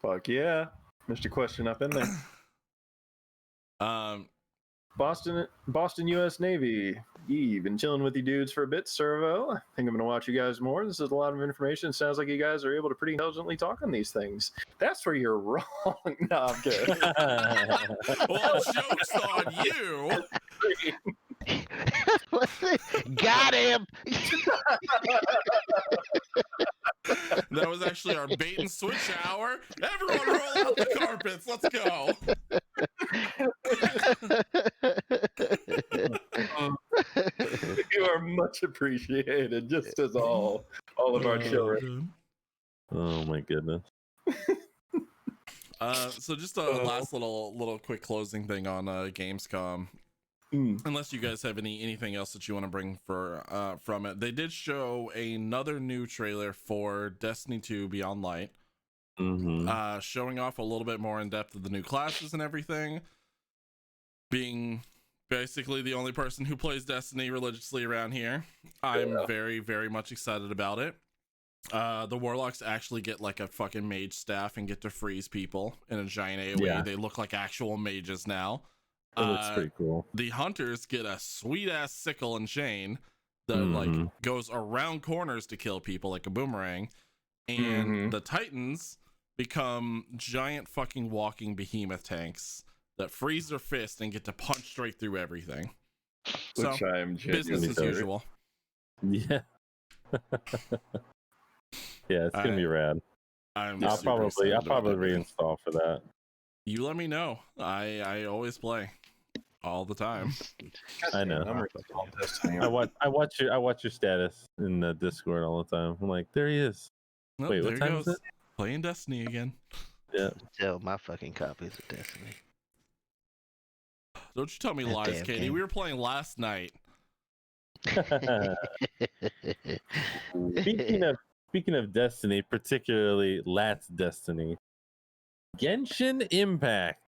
Fuck yeah. Mr. Question up in there. Boston U.S. Navy. Yee, been chilling with you dudes for a bit, Servo. I think I'm going to watch you guys more. This is a lot of information. Sounds like you guys are able to pretty intelligently talk on these things. That's where you're wrong. No, I'm kidding. Well, joke's on you. Got him. That was actually our bait and switch hour. Everyone roll out the carpets. Let's go. You are much appreciated, just as all of our children. Oh my goodness. So just a last little quick closing thing on Gamescom. Unless you guys have anything else that you want to bring from it, they did show another new trailer for Destiny 2 Beyond Light, showing off a little bit more in depth of the new classes and everything. Being basically the only person who plays Destiny religiously around here, I'm very, very much excited about it. The warlocks actually get like a fucking mage staff and get to freeze people in a giant AoE. Yeah. They look like actual mages now. It looks pretty cool. The hunters get a sweet ass sickle and chain that Mhm. like goes around corners to kill people like a boomerang. And the titans become giant fucking walking behemoth tanks that freeze their fist and get to punch straight through everything. So Which I'm business genuinely as sorry. usual. Yeah. Yeah, it's gonna be rad. I'm I'll super excited about probably that game. reinstall for that. You let me know. I always play all the time. I know. I'm reinstalling Destiny. I watch your status in the Discord all the time. I'm like, there he is. Nope, Wait, there what he time is goes. it? Playing Destiny again. Yeah. Sell my fucking copies of Destiny. Don't you tell me That lies, damn Katie. game. We were playing last night. Speaking of Destiny, particularly Last Destiny, Genshin Impact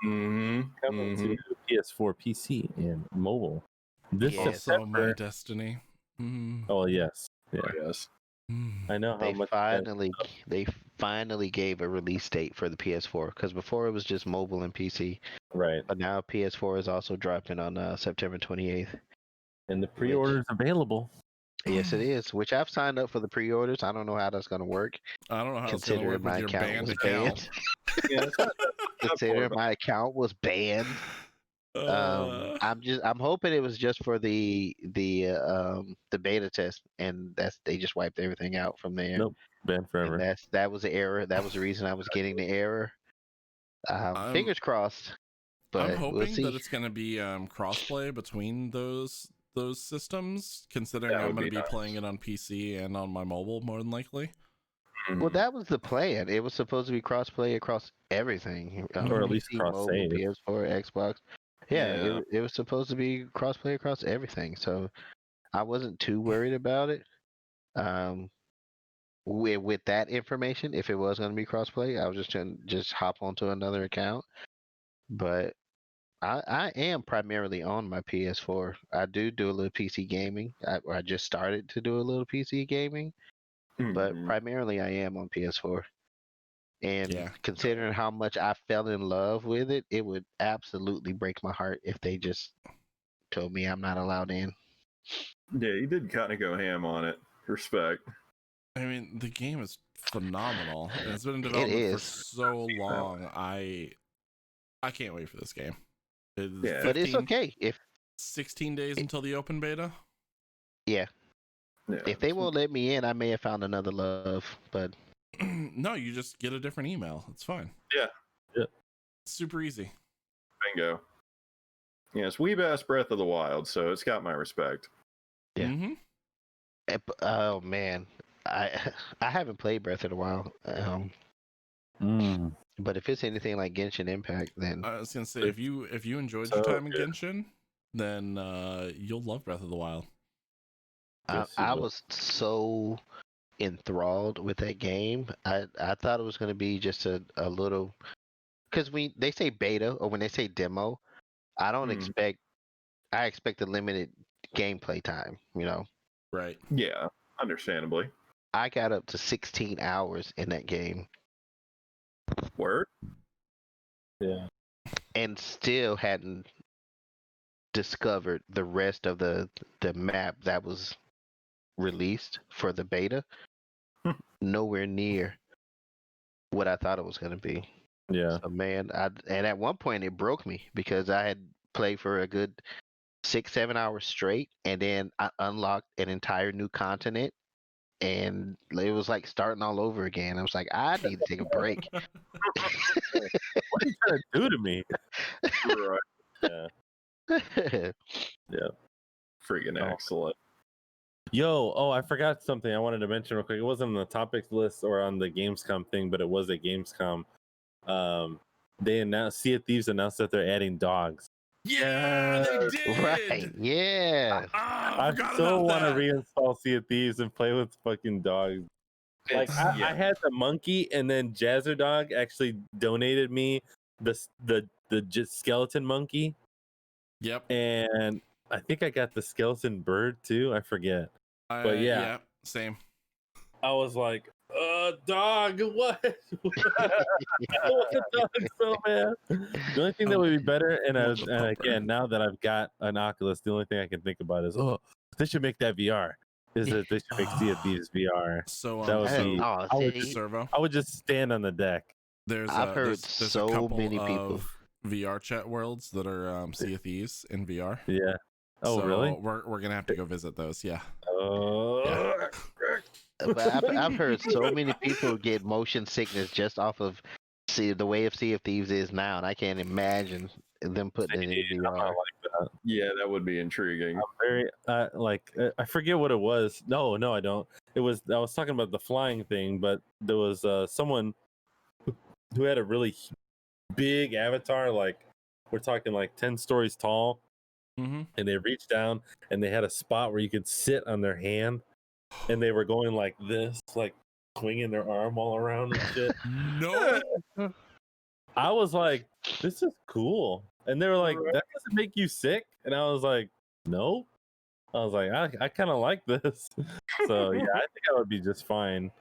coming to PS4, PC, and mobile this Yes. Also, September. my Destiny. Mm, Oh yes, yeah. Oh, yes. mm. I know how They much. finally gave a release date for the PS4 because before it was just mobile and PC, Right, but now PS4 is also dropping on September 28th. and the pre-order is available. Yes, it is. Which I've signed up for the pre-orders. I don't know how that's gonna work. I don't know how it's gonna Considering work with my your account banned was account. Yeah, it's not Considering my account was banned. I'm hoping it was just for the beta test, and they just wiped everything out from there. Nope, banned forever. And that was the error. That was the reason I was getting the error. Fingers crossed. But I'm hoping we'll see. that it's gonna be crossplay between those systems, considering That I'm would gonna be be nice. playing it on PC and on my mobile more than likely. Well, that was the plan. It was supposed to be crossplay across everything, Or at least PC, cross mobile, save. PS4, Xbox. Yeah, Yeah. it was supposed to be crossplay across everything. So I wasn't too worried about it. With that information, if it was going to be crossplay, I was just going to just hop onto another account. But I am primarily on my PS4. I do a little PC gaming. I just started to do a little PC gaming, but primarily I am on PS4. And Yeah. considering how much I fell in love with it, it would absolutely break my heart if they just told me I'm not allowed in. Yeah, you did kind of go ham on it. Respect. I mean, the game is phenomenal, and it's been in development for is. so long. I can't wait for this game. It's Yeah. But it's okay 16 days until the open beta. Yeah. if they won't let me in, I may have found another love. But No, you just get a different email. It's fine. Yeah. Yeah. It's super easy. Bingo. Yeah, it's weeb ass Breath of the Wild, so it's got my respect. Yeah. Mm-hmm. oh man, I haven't played Breath of the Wild. But if it's anything like Genshin Impact, then I was gonna say if you enjoyed So your time in good. Genshin, then you'll love Breath of the Wild. Yes, you I will. was so enthralled with that game. I thought it was going to be just a little, because they say beta or when they say demo, I don't expect. I expect a limited gameplay time. Right. Yeah, understandably. I got up to 16 hours in that game Word? Yeah. and still hadn't discovered the rest of the map that was released for the beta. Nowhere near what I thought it was going to be. Yeah. So man, and at one point it broke me because I had played for a good 6-7 hours straight, and then I unlocked an entire new continent, and it was like starting all over again. I was like, I need to take a break. What are you trying to do to me? Right. Yeah. Freaking Oh. excellent. Yo, I forgot something I wanted to mention real quick. It wasn't on the topics list or on the Gamescom thing, but it was at Gamescom. They announced, Sea of Thieves announced that they're adding dogs. Yeah, they did. Right? Yeah. I I forgot so about want to that. reinstall Sea of Thieves and play with fucking dogs. Like I had the monkey, and then Jazzer Dog actually donated me the skeleton monkey, Yep. and I think I got the skeleton bird too. I forget. But yeah. Same. I was like, dog, what? I want a dog so bad. The only thing that would be better, and again, now that I've got an Oculus, the only thing I can think about is, they should make that VR. Is that they should make Sea of Thieves VR? So That would be. Servo. I would just stand on the deck. I've heard there's so a couple many people. of VR chat worlds that are Sea of Thieves in VR. Yeah. Oh, so really? We're gonna have to go visit those. Yeah. Oh. Yeah. But I've heard so many people get motion sickness just off of the way of Sea of Thieves is now, and I can't imagine them putting it in VR. Like that. Yeah, that would be intriguing. I'm very I forget what it was. No, I don't. I was talking about the flying thing, but there was someone who had a really big avatar, like we're talking like 10 stories tall, and they reached down and they had a spot where you could sit on their hand, and they were going like this, like swinging their arm all around and shit. No. I was like, this is cool. And they were like, that doesn't make you sick? And I was like, no. I was like, I kind of like this. So yeah, I think I would be just fine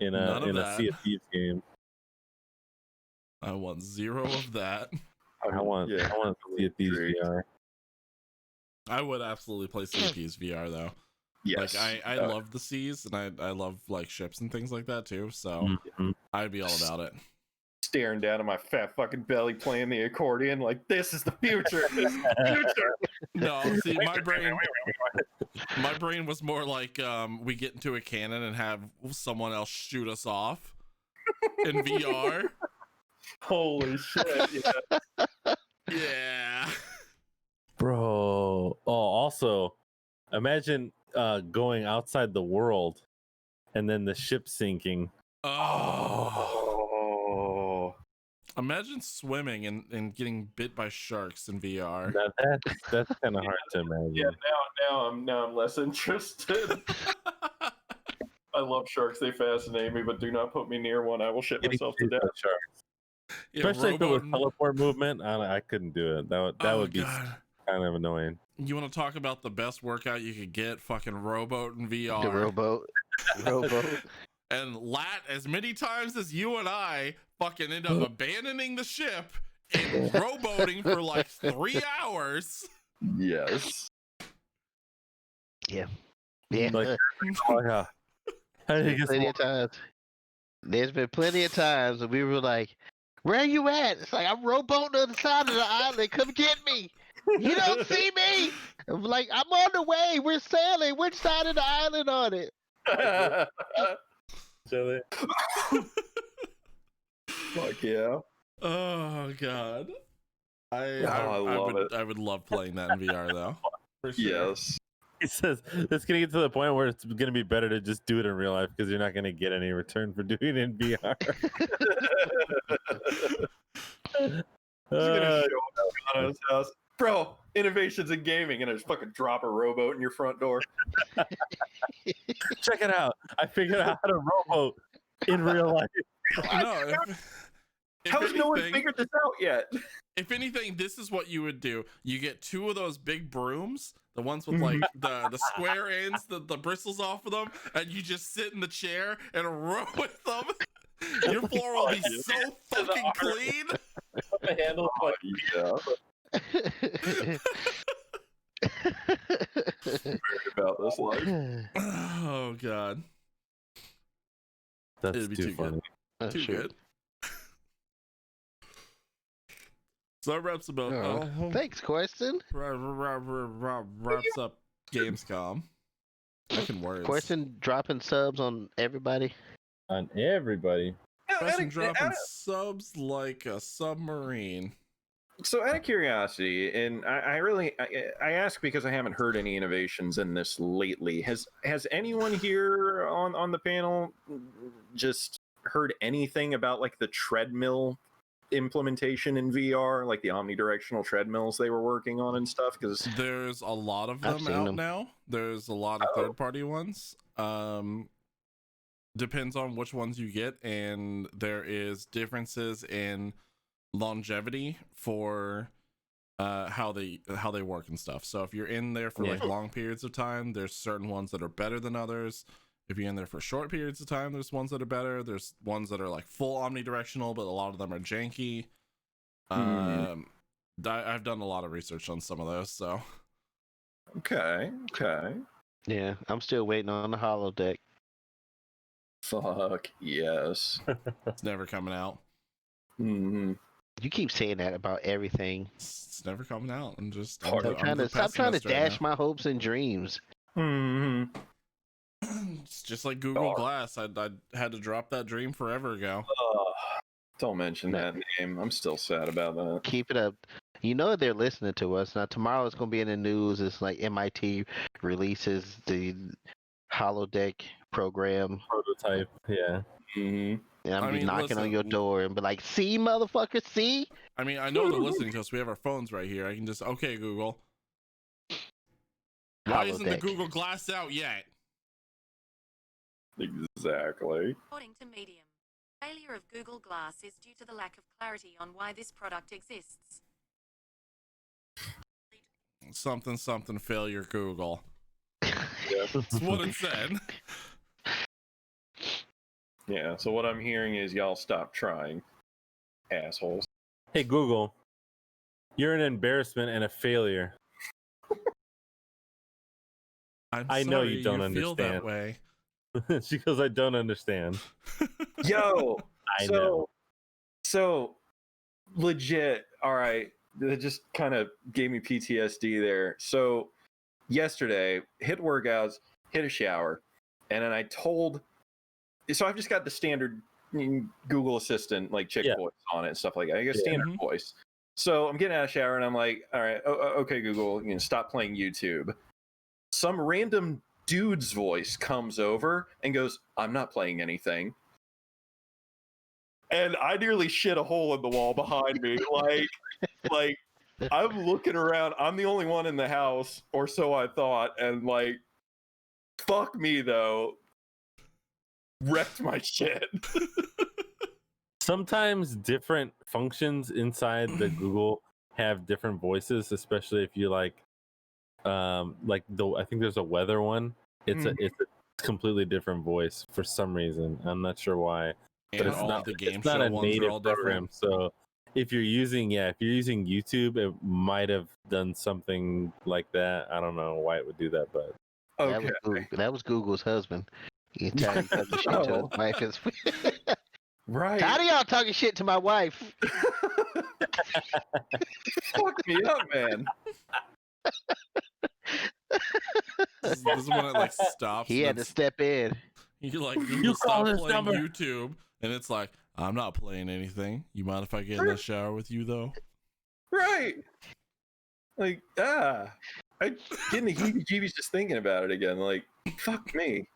in a Sea of Thieves game. I want zero of that. I want Sea of Thieves VR. I would absolutely play Sea of Thieves VR though. Yes. Like I love the seas, and I love like ships and things like that too. So I'd be all about it. Staring down at my fat fucking belly, playing the accordion, like this is the future. This is the future. No, see, my brain was more like we get into a cannon and have someone else shoot us off in VR. Holy shit! Yeah. Yeah. Bro. Oh, also, imagine going outside the world and then the ship sinking. Oh. Imagine swimming and getting bit by sharks in VR. That's kind of hard to imagine. Yeah, now I'm less interested. I love sharks; they fascinate me, but do not put me near one. I will shit myself to death. Sharks. Especially if it was teleport movement, I couldn't do it. That would be kind of annoying. You want to talk about the best workout you could get? Fucking rowboat in VR. The rowboat. And lat as many times as you and I fucking end up abandoning the ship and rowboating for like 3 hours. Yes. Yeah. Like, oh, yeah. Plenty of times. There's been plenty of times that we were like, where are you at? It's like, I'm rowboating on the side of the island. Come get me. You don't see me. I'm like, I'm on the way. We're sailing. Which side of the island on it? Silly. Fuck yeah. Oh god. I love it. I would love playing that in VR though. For sure. Yes. He says it's gonna get to the point where it's gonna be better to just do it in real life because you're not gonna get any return for doing it in VR. He's gonna show up at his house. Bro, innovations in gaming, and I just fucking drop a rowboat in your front door. Check it out. I figured out how to rowboat in real life. No, How's no one figured this out yet? If anything, this is what you would do. You get 2 of those big brooms, the ones with like the square ends, the bristles off of them, and you just sit in the chair and row with them. Your floor will be so fucking clean. The handle, About this life. Oh god, that's it'd be too funny. Good. Too good. So that wraps about. Thanks, Question. Wraps up Gamescom. Fucking words. Question dropping subs on everybody. On everybody. Question dropping subs like a submarine. So out of curiosity, and I ask because I haven't heard any innovations in this lately. Has anyone here on the panel just heard anything about like the treadmill implementation in VR, like the omnidirectional treadmills they were working on and stuff? Because there's a lot of them out now. There's a lot of third-party ones. Depends on which ones you get, and there is differences in longevity for how they work and stuff. So if you're in there for like long periods of time, there's certain ones that are better than others, if you're in there for short periods of time, there's ones that are better. There's ones that are like full omnidirectional, but a lot of them are janky. I've done a lot of research on some of those, so. Okay. Yeah, I'm still waiting on the holodeck. Fuck yes. It's never coming out. Mm-hmm. You keep saying that about everything. It's never coming out. I'm just Stop Stop trying to dash my. my hopes and dreams. Mm-hmm. It's just like Google Glass. I had to drop that dream forever ago. Don't mention that name. I'm still sad about that. Keep it up. You know they're listening to us. Now tomorrow it's gonna be in the news. It's like MIT releases the holodeck program. Prototype, yeah. Mm-hmm. And I'm be knocking on listen, your door and be like, "See, motherfucker, see." I mean, I know they're listening to us. We have our phones right here. I can just, okay, Google. Why isn't the Holodeck. Google Glass out yet? Exactly. According to Medium, failure of Google Glass is due to the lack of clarity on why this product exists. Something failure Google. Yeah. That's what it said. Yeah. So what I'm hearing is y'all stop trying, assholes. Hey Google, you're an embarrassment and a failure. I know you don't feel that understand. way. She goes, I don't understand. Yo. I know. So legit. All right. That just kind of gave me PTSD there. So yesterday, hit workouts, hit a shower, and then I told. So I've just got the standard Google Assistant, like chick voice on it and stuff like that. I got standard voice. So I'm getting out of the shower and I'm like, all right, okay, Google, stop playing YouTube. Some random dude's voice comes over and goes, I'm not playing anything. And I nearly shit a hole in the wall behind me. Like I'm looking around. I'm the only one in the house, or so I thought. And like, fuck me though. Wrecked my shit. Sometimes different functions inside the Google have different voices, especially if you like I think there's a weather one. It's a completely different voice for some reason. I'm not sure why. And But it's all not, the game it's not show a ones are native all program. different. So if you're using YouTube, it might have done something like that. I don't know why it would do that, but Okay. That was Google's husband. He talking shit to his wife. Right. How do y'all talking shit to my wife? Fuck me up, man. This is when it like stops. He had to step in. You like You stop call this playing number. YouTube, and it's like, I'm not playing anything. You mind if I get in the shower with you though? Right. Like, I getting the heebie-jeebies just thinking about it again. Like, fuck me.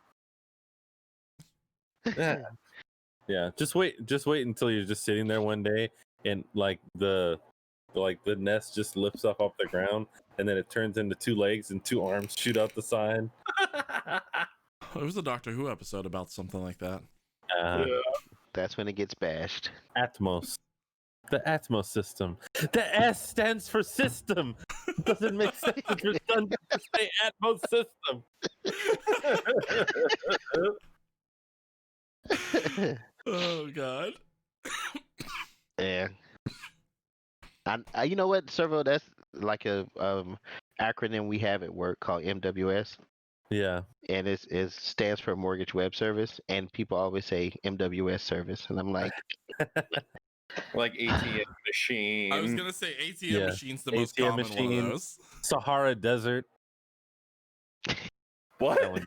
yeah, just wait until you're just sitting there one day and like the nest just lifts up off the ground and then it turns into 2 legs and 2 arms shoot out the side. There was a Doctor Who episode about something like that. Yeah. That's when it gets bashed. Atmos. The Atmos system. The S stands for system. Doesn't make sense. It's redundant to say Atmos system. Oh God. Yeah. I you know what, Servo? That's like a acronym we have at work called MWS, Yeah. and it stands for Mortgage Web Service, and people always say MWS service, and I'm like, Like ATM machine. I was gonna say ATM Yeah. machine's the most ATM common one machine. of those. Sahara Desert. What? That one.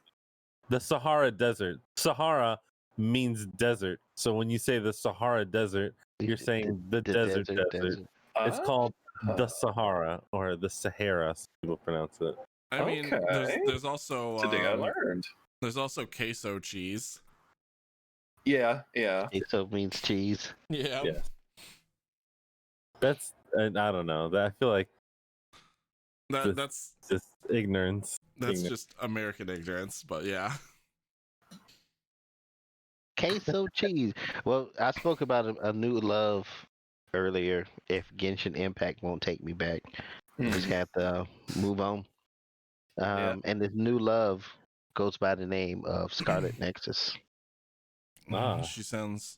The Sahara Desert. Sahara means desert. So when you say the Sahara Desert, you're saying the desert. It's called the Sahara or the Sahara, some people pronounce it. I mean, Okay. there's also Today I learned. there's also queso cheese. Yeah. So means cheese. Yeah. Yeah. That's I don't know. I feel like That's just ignorance. just American ignorance, but yeah. Queso cheese. Well, I spoke about a new love earlier. If Genshin Impact won't take me back, I just have to move on. Yeah. And this new love goes by the name of Scarlet Nexus. Ah. She sounds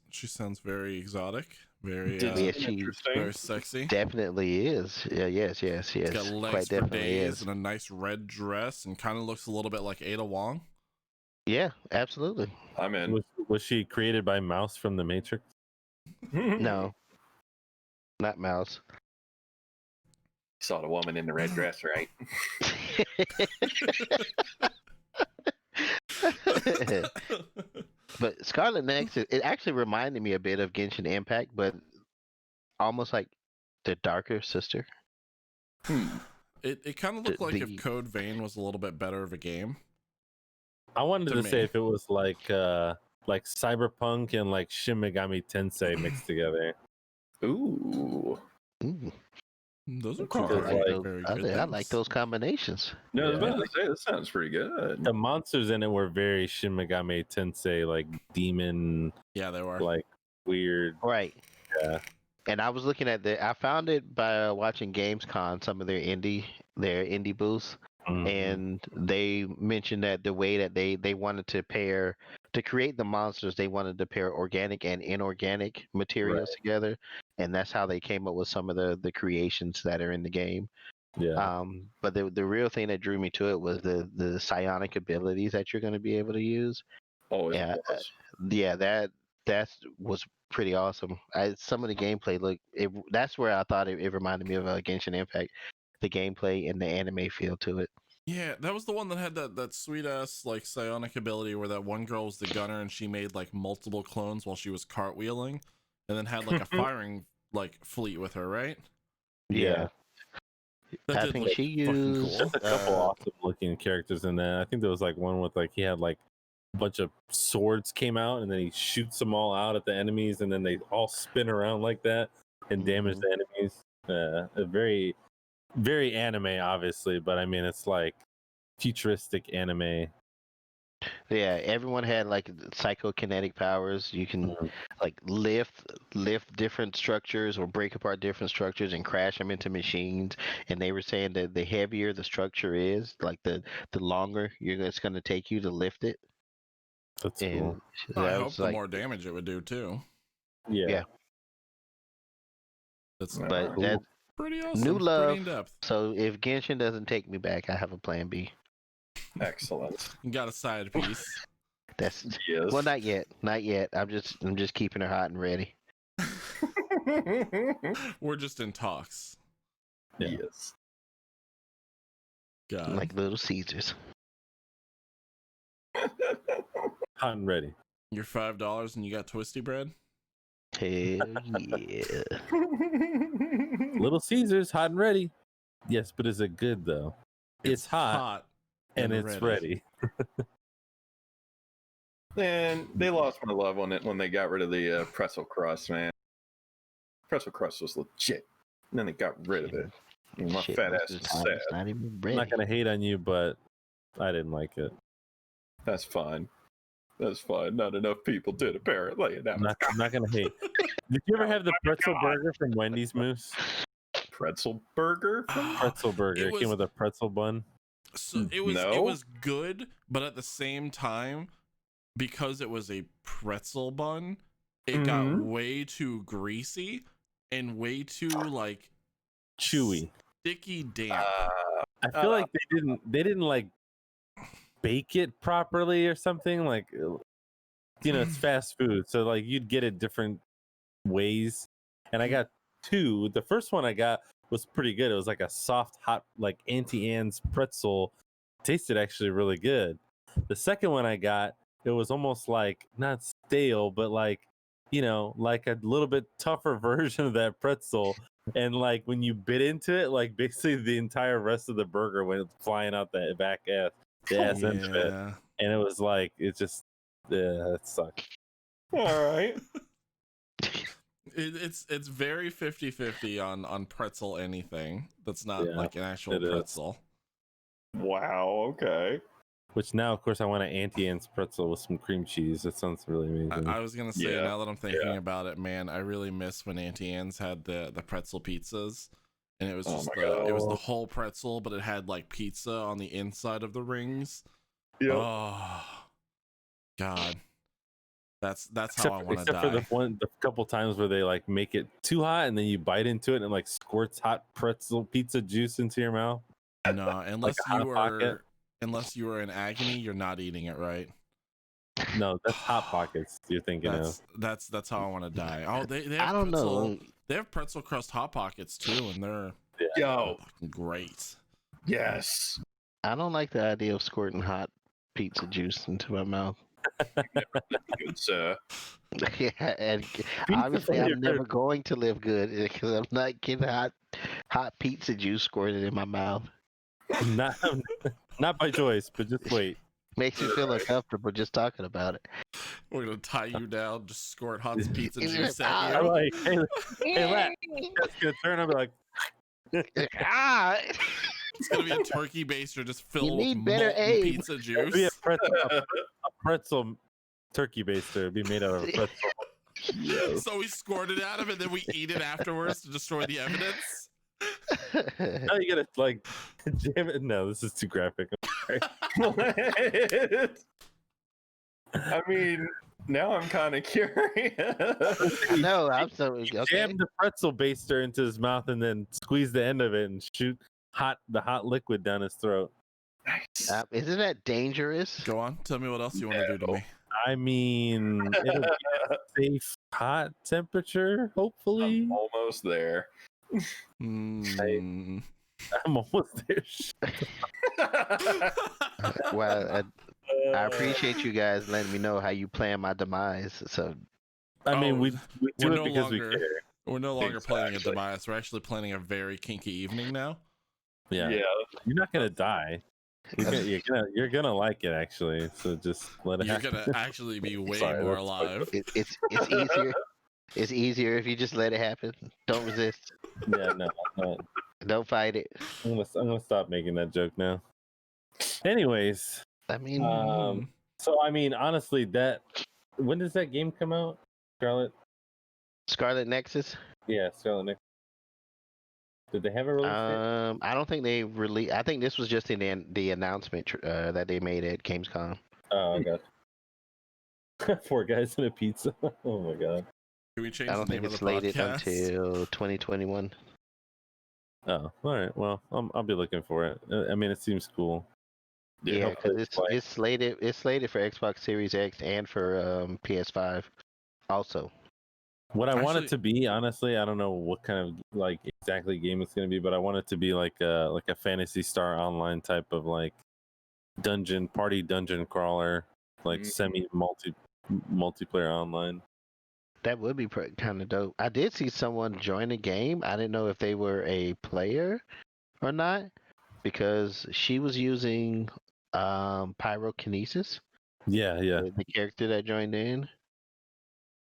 very exotic, very Yeah, she Interesting. very sexy. definitely is. Yeah, yes, She's got legs quite for definitely days is. and a nice red dress, and kind of looks a little bit like Ada Wong. Yeah, absolutely. I'm in. Was she created by Mouse from the Matrix? No, not Mouse. Saw the woman in the red dress, right? But Scarlet Nexus, it actually reminded me a bit of Genshin Impact, but almost like the darker sister. It kind of looked like The- if Code Vein was a little bit better of a game. I wanted To to me. say if it was like Cyberpunk and like Shin Megami Tensei mixed together. Ooh. Ooh, Those are Cool. two I very, like like- those, very I, good I like things. those combinations. No, I was Yeah. about to say, that sounds pretty good. The monsters in it were very Shin Megami Tensei, like demon, Yeah, they were. like weird. Right. Yeah. And I was looking at I found it by watching Gamescom, some of their indie booths, Mhm. and they mentioned that the way that they wanted to create the monsters, they wanted to pair organic and inorganic materials together, and that's how they came up with some of the creations that are in the game. Yeah. But the real thing that drew me to it was the psionic abilities that you're going to be able to use. Always Yeah, was. Yeah, that was pretty awesome. Some of the gameplay that's where I thought it reminded me of Genshin Impact, the gameplay and the anime feel to it. Yeah, that was the one that had that sweet ass like psionic ability where that one girl was the gunner and she made like multiple clones while she was cartwheeling, and then had like a firing like fleet with her, right? Yeah. That I did think look she fucking used cool. There's a couple awesome looking characters in that. I think there was like one with like he had like a bunch of swords came out and then he shoots them all out at the enemies and then they all spin around like that and damage the enemies. A very, very anime, obviously, but I mean it's like futuristic anime. Yeah, everyone had like psychokinetic powers. You can like lift different structures or break apart different structures and crash them into machines. And they were saying that the heavier the structure is, like the longer it's going to take you to lift it. That's And cool. I that hope was the like, more damage it would do too. Yeah. That's but Cool. that pretty awesome. new Pretty love. in depth. So if Genshin doesn't take me back, I have a plan B. Excellent. You got a side piece. That's Yes. well, not yet, not yet. I'm just keeping her hot and ready. We're just in talks. Yeah. Yes. God. Like Little Caesars. Hot and ready. You're $5 and you got twisty bread? Hell yeah. Little Caesars, hot and ready. Yes, but is it good though? It's hot and it's ready. And they lost my love on it when they got rid of the pretzel crust, man. Pretzel crust was legit. And then they got rid of it. And my Shit, fat most ass of is the time sad. it's not even I'm ready. not gonna hate on you, but I didn't like it. That's fine. That's fine. Not enough people did, apparently. I'm not gonna hate. Did you ever have the pretzel burger from Wendy's, Moose? Pretzel burger? Pretzel burger. It came with a pretzel bun. So it No? was good, but at the same time, because it was a pretzel bun, it got way too greasy and way too like Chewy. sticky damp. I feel like they didn't like bake it properly or something. Like, you know, it's fast food, so like you'd get it different ways. And I got two. The first one I got was pretty good. It was like a soft, hot, like Auntie Anne's pretzel. Tasted actually really good. The second one I got, it was almost like not stale, but like, you know, like a little bit tougher version of that pretzel. And like when you bit into it, like basically the entire rest of the burger went flying out the back ass, the ass end of it. Yeah. And it was like, it just, yeah, it sucked. All right. It's very 50-50 on pretzel anything that's not Yeah, like an actual it is. pretzel. Wow. Okay. Which now, of course, I want an Auntie Anne's pretzel with some cream cheese. That sounds really amazing. I was gonna say, Yeah, now that I'm thinking about it, man, I really miss when Auntie Anne's had the pretzel pizzas, and it was Oh just my it was the God. whole pretzel, but it had like pizza on the inside of the rings. Oh, God. That's how I want to except for die. the couple times where they like make it too hot and then you bite into it and like squirts hot pretzel pizza juice into your mouth. No, unless a Hot you are in agony, you're not eating it right. No, that's hot pockets you're thinking of. That's how I want to die. Oh, they have I don't pretzel. know. They have pretzel crust hot pockets too, and they're Yo, fucking great. yes. I don't like the idea of squirting hot pizza juice into my mouth. Good, sir. Yeah, and obviously I'm never going to live good because I'm not getting hot pizza juice squirted in my mouth. Not by choice, but just wait. Makes me feel uncomfortable just talking about it. We're gonna tie you down, just squirt hot pizza juice Ah, at I'm you. like, hey, Lat, that's gonna turn. I'll be like, Ah! It's gonna be a turkey baster just filled with need better molten aim. pizza it'd be juice. a pretzel turkey baster. It'd be made out of a pretzel. So we squirt it out of it, then we eat it afterwards to destroy the evidence. Now you gotta like jam it. No, this is too graphic. I mean, now I'm kind of curious. No, I'm so okay. Jam the pretzel baster into his mouth and then squeeze the end of it and shoot the hot liquid down his throat. Isn't that dangerous? Go on, tell me what else you want to do to me. I mean, it'll be a safe hot temperature, hopefully. I'm almost there. Mm. I'm almost there. Well, I appreciate you guys letting me know how you plan my demise. So I mean, we do we're it no because we longer- care. We're no longer planning a Exactly. demise. We're actually planning a very kinky evening now. Yeah. Yeah. You're not gonna die. You're gonna like it actually. So just let it You're happen. gonna actually be way Sorry, more that's alive. it's easier. It's easier if you just let it happen. Don't resist. Yeah, no. Don't fight it. I'm gonna stop making that joke now. Anyways, I mean, so I mean, honestly, when does that game come out? Scarlet? Scarlet Nexus. Yeah, Scarlet Nexus. Did they have a release date? I don't think they released. I think this was just in the announcement that they made at Gamescom. Oh, I got 4 guys and a pizza. Oh my god. Can we change I the don't name think of it's the slated podcast? until 2021. Oh, all right. Well, I'll be looking for it. I mean, it seems cool. Yeah, hopefully because it's like- it's slated. It's slated for Xbox Series X and for PS5, also. What I want Actually- it to be, honestly, I don't know what kind of like exactly game it's gonna be, but I want it to be like a Phantasy Star Online type of like dungeon crawler, like multiplayer online. That would be kind of dope. I did see someone join the game. I didn't know if they were a player or not because she was using pyrokinesis. Yeah. The character that joined in.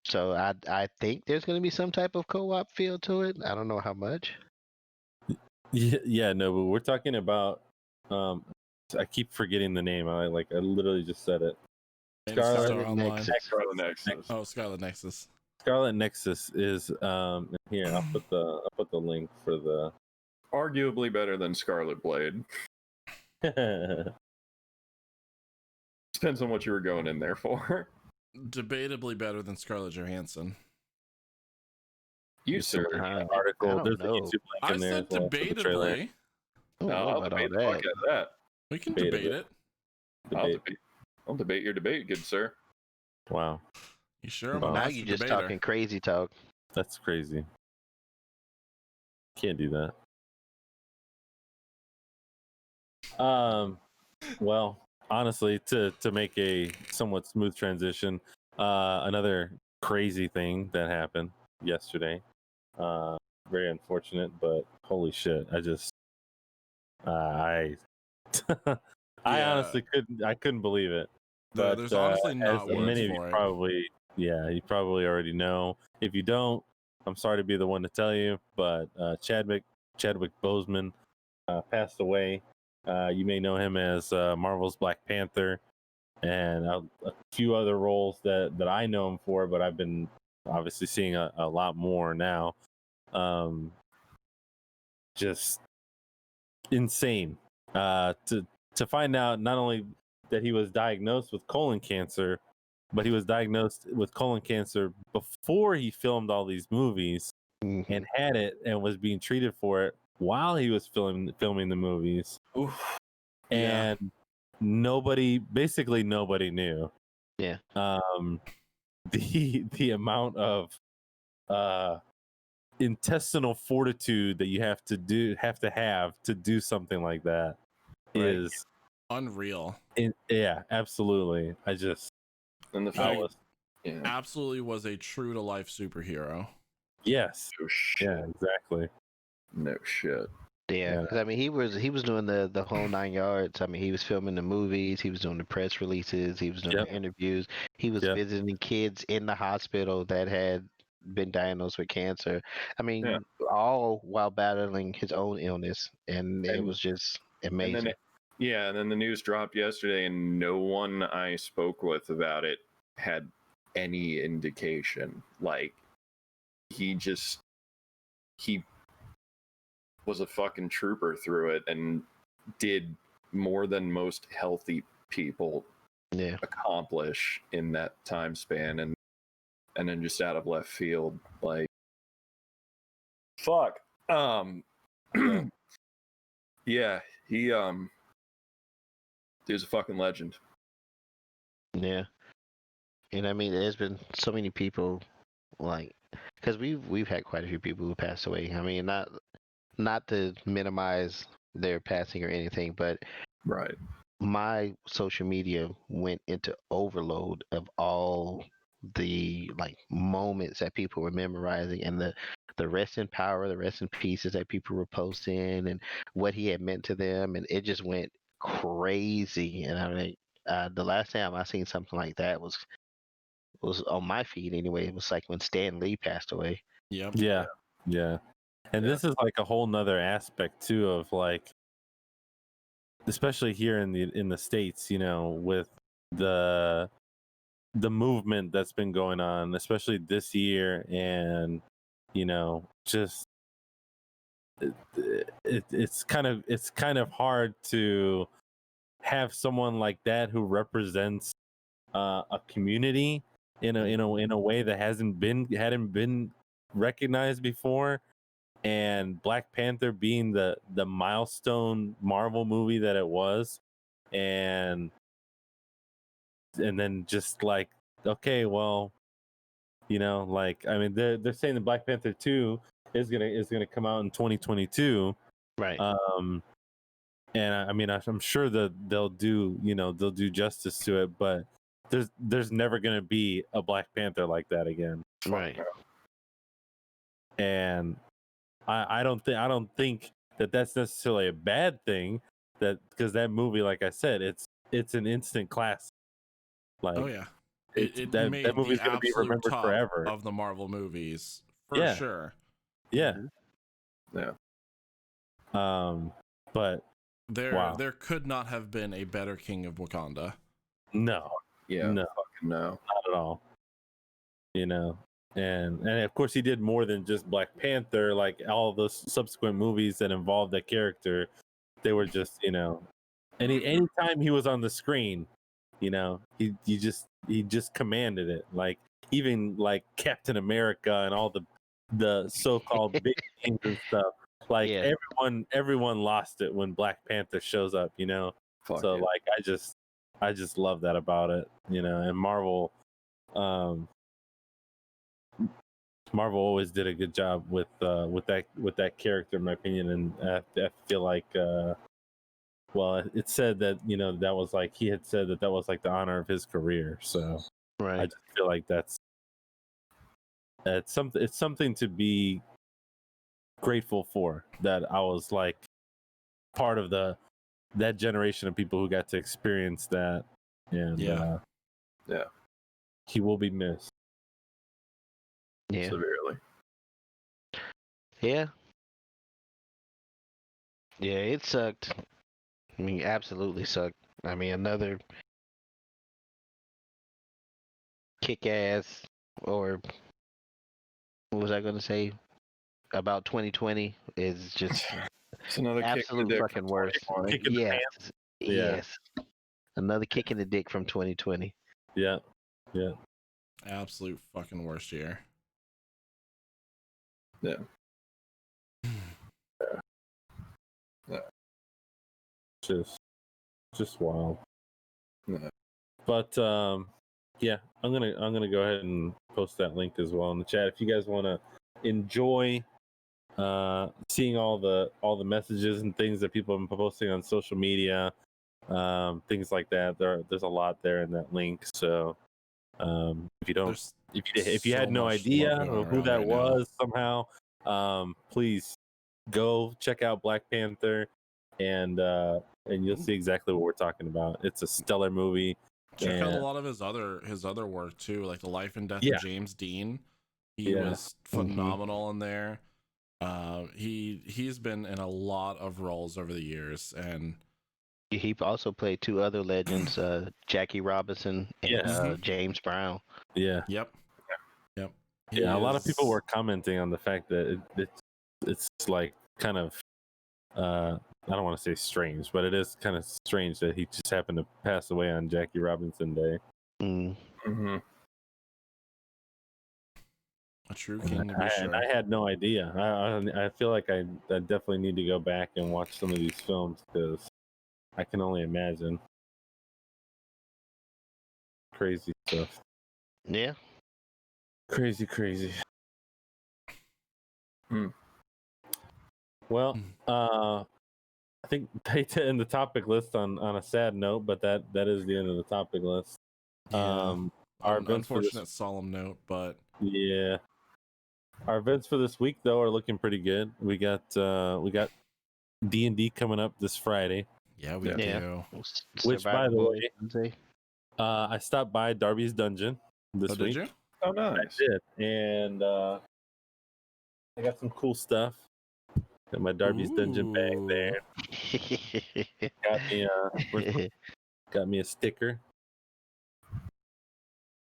So I think there's going to be some type of co-op feel to it. I don't know how much. Yeah, no, but we're talking about I keep forgetting the name. I literally just said it. Scarlet Scarlet Online. Nexus. Scarlet Nexus. Oh, Scarlet Nexus. Scarlet Nexus is here. I'll put the link for the Arguably better than Scarlet Blade. Depends on what you were going in there for. Debatably better than Scarlett Johansson. You, sir. article. I don't There's a know. YouTube link I in there said as well for the trailer. debatably. I don't know I'll about all debate the fuck that. out of that. We can Debate debate it. it. I'll debate your debate, good sir. Wow, You sure? I'm Wow. a Now master you just debater. talking crazy talk. that's crazy. Can't do that. Well, honestly, to make a somewhat smooth transition, another crazy thing that happened yesterday. Very unfortunate, but holy shit! I Yeah. honestly couldn't believe it. But There's honestly not as words many of for you it. you probably already know. If you don't, I'm sorry to be the one to tell you, but Chadwick Boseman passed away. You may know him as Marvel's Black Panther and a few other roles that I know him for, but I've been obviously seeing a lot more now. Just insane to find out not only that he was diagnosed with colon cancer, but he was diagnosed with colon cancer before he filmed all these movies and had it and was being treated for it while he was filming the movies. Oof. And basically nobody knew. Yeah. The amount of intestinal fortitude that you have to do something like that is unreal. Yeah, absolutely. And the fact, absolutely was a true to life superhero. Yes. Oh, shit. Yeah, exactly. No shit. Yeah, because I mean, he was doing the whole 9 yards. I mean, he was filming the movies, he was doing the press releases, he was doing the interviews, he was visiting kids in the hospital that had been diagnosed with cancer. I mean, all while battling his own illness, and it was just amazing. And then the news dropped yesterday, and no one I spoke with about it had any indication. Like, he was a fucking trooper through it and did more than most healthy people accomplish in that time span, and then just out of left field, like, fuck. Yeah, he was a fucking legend. Yeah, and I mean, there's been so many people, like, because we've had quite a few people who passed away. I mean, not to minimize their passing or anything, but my social media went into overload of all the like moments that people were memorizing, and the rest in power, the rest in pieces that people were posting, and what he had meant to them, and it just went crazy. And I mean, the last time I seen something like that was on my feed anyway. It was like when Stan Lee passed away. Yep. Yeah. And this is like a whole nother aspect too of like, especially here in the States, you know, with the movement that's been going on, especially this year, and you know, just it's kind of hard to have someone like that who represents a community in a way that hadn't been recognized before. And Black Panther being the milestone Marvel movie that it was, and then just like, okay, well, you know, like, I mean, they're saying the Black Panther 2 is gonna come out in 2022, right? And I mean, I'm sure that they'll do justice to it, but there's never gonna be a Black Panther like that again, right? And I don't think that that's necessarily a bad thing, that because that movie, like I said, it's an instant classic. Like, oh yeah, it that made movie's the gonna be absolute remembered top forever of the Marvel movies for sure. Yeah. But there could not have been a better king of Wakanda. No, no, not at all. You know, and of course he did more than just Black Panther. Like, all those subsequent movies that involved that character, they were just, you know, anytime he was on the screen, you know, he just commanded it. Like, even like Captain America and all the so-called big names and stuff. Like, everyone lost it when Black Panther shows up, you know. Like, I just love that about it, you know. And Marvel always did a good job with that character, in my opinion. And I feel like, well, it said that, you know, that was like, he had said that was like the honor of his career. So I just feel like it's something to be grateful for, that I was like part of that generation of people who got to experience that. And he will be missed. Severely. Yeah, it sucked. I mean, absolutely sucked. I mean, another kick-ass, or what was I going to say about 2020 is just it's another absolute fucking worst. Kick in the pants. Yes. Another kick in the dick from 2020. Yeah. Absolute fucking worst year. Yeah. Just wild. Yeah. But yeah, I'm gonna go ahead and post that link as well in the chat if you guys want to enjoy seeing all the messages and things that people have been posting on social media, things like that. There's a lot there in that link. So if you don't, There's if you so had no much idea love going of who around that right now. was somehow, please go check out Black Panther, and you'll see exactly what we're talking about. It's a stellar movie. Check out a And lot of his other work too, like the life and death Yeah. of James Dean. He Yeah. was phenomenal in there. He's been in a lot of roles over the years, and He also played two other legends, Jackie Robinson and Yes. James Brown. yeah, yep. yeah. A lot of people is- were commenting on the fact that it's like kind of I don't want to say strange, but it is kind of strange that he just happened to pass away on Jackie Robinson Day. Mm. Mm-hmm. a true king to be sure. I had no idea. I feel like I definitely need to go back and watch some of these films because I can only imagine crazy stuff. Yeah. Crazy. Hmm. Well, I think they end the topic list on a sad note, but that is the end of the topic list. Yeah. Our An events for this, unfortunate solemn note, but yeah, our events for this week though are looking pretty good. We got D&D coming up this Friday, yeah, we Yeah. do. which by the way, Wednesday. I stopped by Darby's Dungeon this Oh, did week. you? Oh, I nice. did, and I got some cool stuff. Got my Darby's Dungeon bag Ooh. there. Got me a sticker,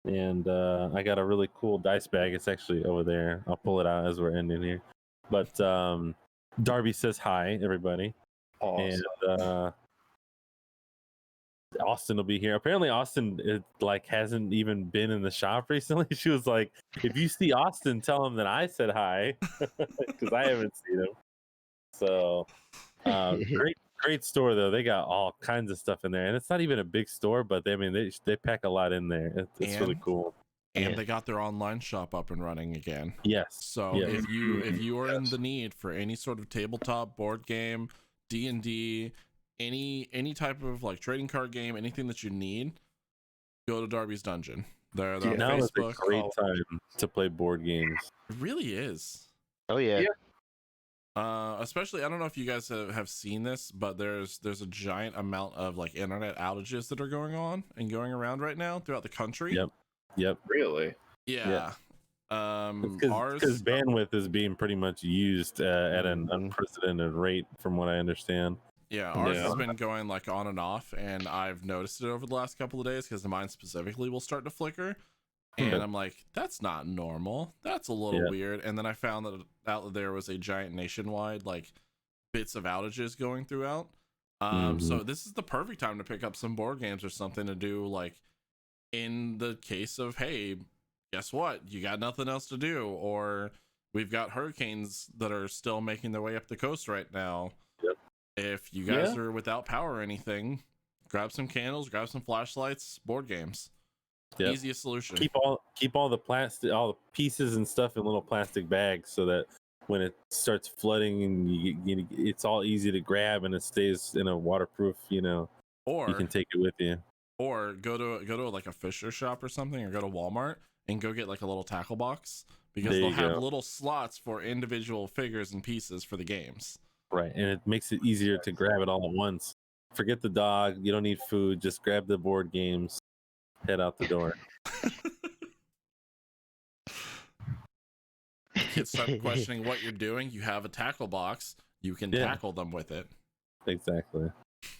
and I got a really cool dice bag. It's actually over there. I'll pull it out as we're ending here. But Darby says hi, everybody, Awesome. and Austin will be here. Apparently, Austin hasn't even been in the shop recently. She was like, "If you see Austin, tell him that I said hi," because I haven't seen him. So great store though. They got all kinds of stuff in there, and it's not even a big store, but they pack a lot in there. It's really And- cool. And Yeah. they got their online shop up and running again. Yes. So Yes. if you are in the need for any sort of tabletop board game, D&D, any type of like trading card game, anything that you need, go to Darby's Dungeon. They're on Now is a Facebook. great time to play board games. It really is. Oh yeah. Especially, I don't know if you guys have seen this, but there's a giant amount of like internet outages that are going on and going around right now throughout the country. Yep. Really? Yeah. Because Ours bandwidth is being pretty much used at an Mhm. unprecedented rate, from what I understand. ours Yeah. has been going like on and off, and I've noticed it over the last couple of days because mine specifically will start to flicker. And I'm like, that's not normal. That's a little Yeah. weird. And then I found that there was a giant nationwide like bits of outages going throughout. So this is the perfect time to pick up some board games or something to do, like in the case of, hey, guess what? You got nothing else to do, or we've got hurricanes that are still making their way up the coast right now. Yep. If you guys are without power or anything, grab some candles, grab some flashlights, board games. Yep. Easiest solution. Keep all the plastic, all the pieces and stuff in little plastic bags, so that when it starts flooding and it's all easy to grab and it stays in a waterproof. You or can take it with you. or go to like a Fisher shop or something, or go to Walmart and go get like a little tackle box, because There they'll you have go. little slots for individual figures and pieces for the games. Right, and it makes it easier to grab it all at once. Forget the dog. You don't need food. Just grab the board games. Head out the door. Kids start questioning what you're doing. You have a tackle box. You can Yeah. tackle them with it. Exactly.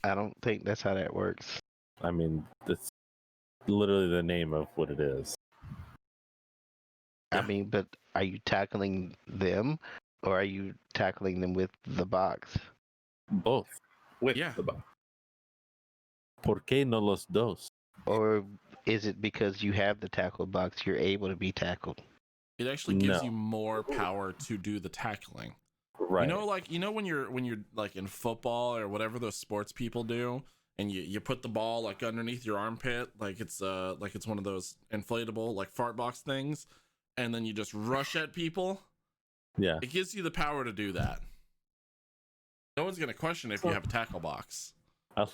I don't think that's how that works. I mean, that's literally the name of what it is. I mean, but are you tackling them, or are you tackling them with the box? Both. With Yeah. the box. ¿Por qué no los dos? Or is it because you have the tackle box, you're able to be tackled? It actually gives No. you more power to do the tackling. Right. You know when you're like in football or whatever those sports people do, and you put the ball like underneath your armpit, like it's one of those inflatable like fart box things, and then you just rush at people. Yeah. It gives you the power to do that. No one's gonna question if you have a tackle box. I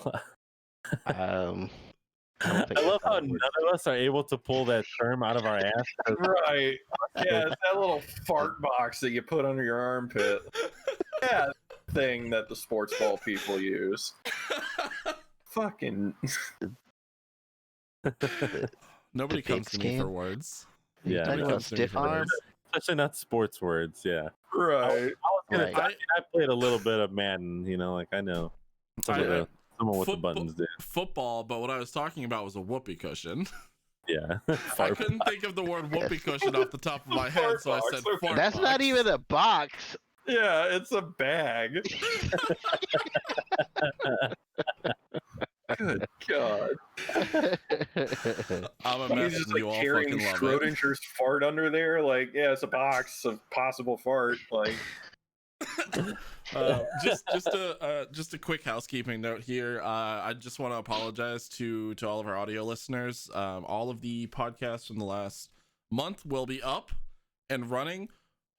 don't think I love that's how it. none of us are able to pull that term out of our ass. Right. Yeah, it's that little fart box that you put under your armpit. Yeah, thing that the sports ball people use. Fucking. Nobody The big comes to me scan? for words. Yeah. Talking Nobody about comes to me stiff for arm? words. Especially not sports words. Yeah. Right. I was gonna. Right. I played a little bit of Madden. You know, like I know some of the what the buttons do. Football, but what I was talking about was a whoopee cushion. Yeah. I couldn't think of the word whoopee cushion off the top of my head, so I said Fart box, fart That's box. not even a box. Yeah, it's a bag. Good God. I'm a He's mess just and you like all carrying fucking love it. Schrodinger's fart under there. Like, yeah, it's a box of possible fart. Like, Just a quick housekeeping note here. I just want to apologize to all of our audio listeners. All of the podcasts from the last month will be up and running,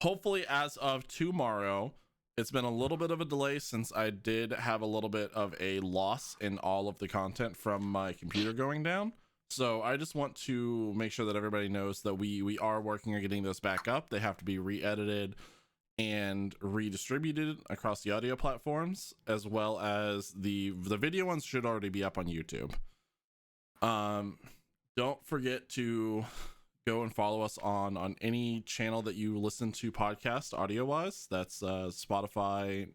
hopefully as of tomorrow. It's been a little bit of a delay since I did have a little bit of a loss in all of the content from my computer going down. So I just want to make sure that everybody knows that we are working on getting those back up. They have to be re-edited and redistributed across the audio platforms, as well as the video ones should already be up on YouTube. Don't forget to go and follow us on any channel that you listen to podcast audio wise. That's Spotify,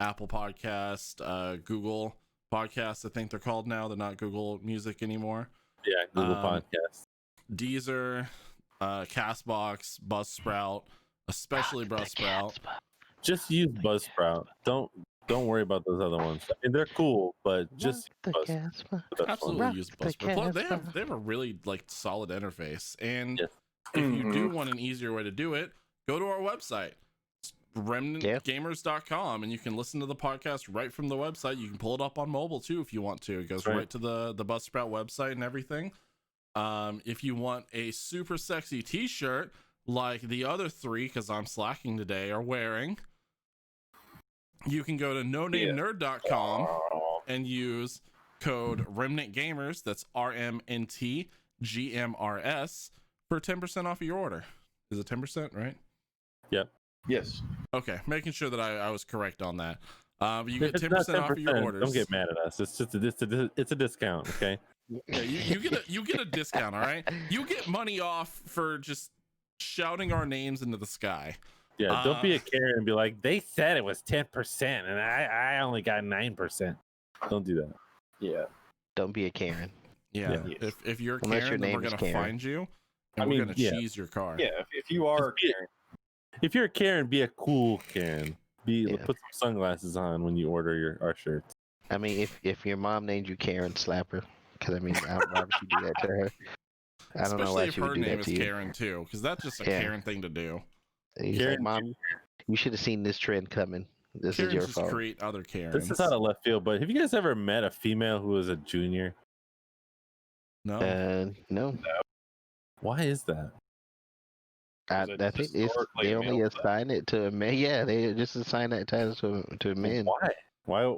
Apple Podcast, Google Podcasts, I think they're called now. They're not Google Music anymore. Yeah. Google Podcast. Deezer, Castbox, Buzzsprout, especially Buzzsprout. Just use Buzzsprout. Don't worry about those other ones. I mean, they're cool, but just use Buzzsprout. That's Absolutely fun. use Buzzsprout. Plus, they have a really like solid interface, and Yes. if you do want an easier way to do it, go to our website, remnantgamers.com, and you can listen to the podcast right from the website. You can pull it up on mobile too if you want to. It goes right to the Buzzsprout website and everything. If you want a super sexy t-shirt like the other three, because I'm slacking today, are wearing, you can go to nonamenerd.com and use code Remnant Gamers, that's RMNT GMRS, for 10% off of your order. Is it 10%, right? Yep. yes. Okay, making sure that I was correct on that. You get If it's 10% not off of your 10%, orders. don't get mad at us. It's just it's a discount, okay? Yeah, you get a discount, all right? You get money off for just shouting our names into the sky. Yeah, don't be a Karen and be like, they said it was 10% and I only got 9%. Don't do that. Yeah. Don't be a Karen. Yeah, Yeah. if you're Unless Karen, your then we're name is gonna Karen. find you and I we're mean, gonna yeah. cheese your car. Yeah, if you are Just be- Karen, If you're a Karen, be a cool Karen. Yeah. Put some sunglasses on when you order our shirts. I mean, if your mom named you Karen, slap her. Because I mean, why would you do that to her? I don't know Especially why if she her would do name that is to you. Karen too, because that's just a Yeah. Karen thing to do. He's Karen, like, Mom, you should have seen this trend coming. This Karens is your just fault. create other Karens. This is out of left field, but have you guys ever met a female who was a junior? No. No. Why is that? I Is it think it's historically they only male assign it to a man. Yeah, they just assign that title to men. Why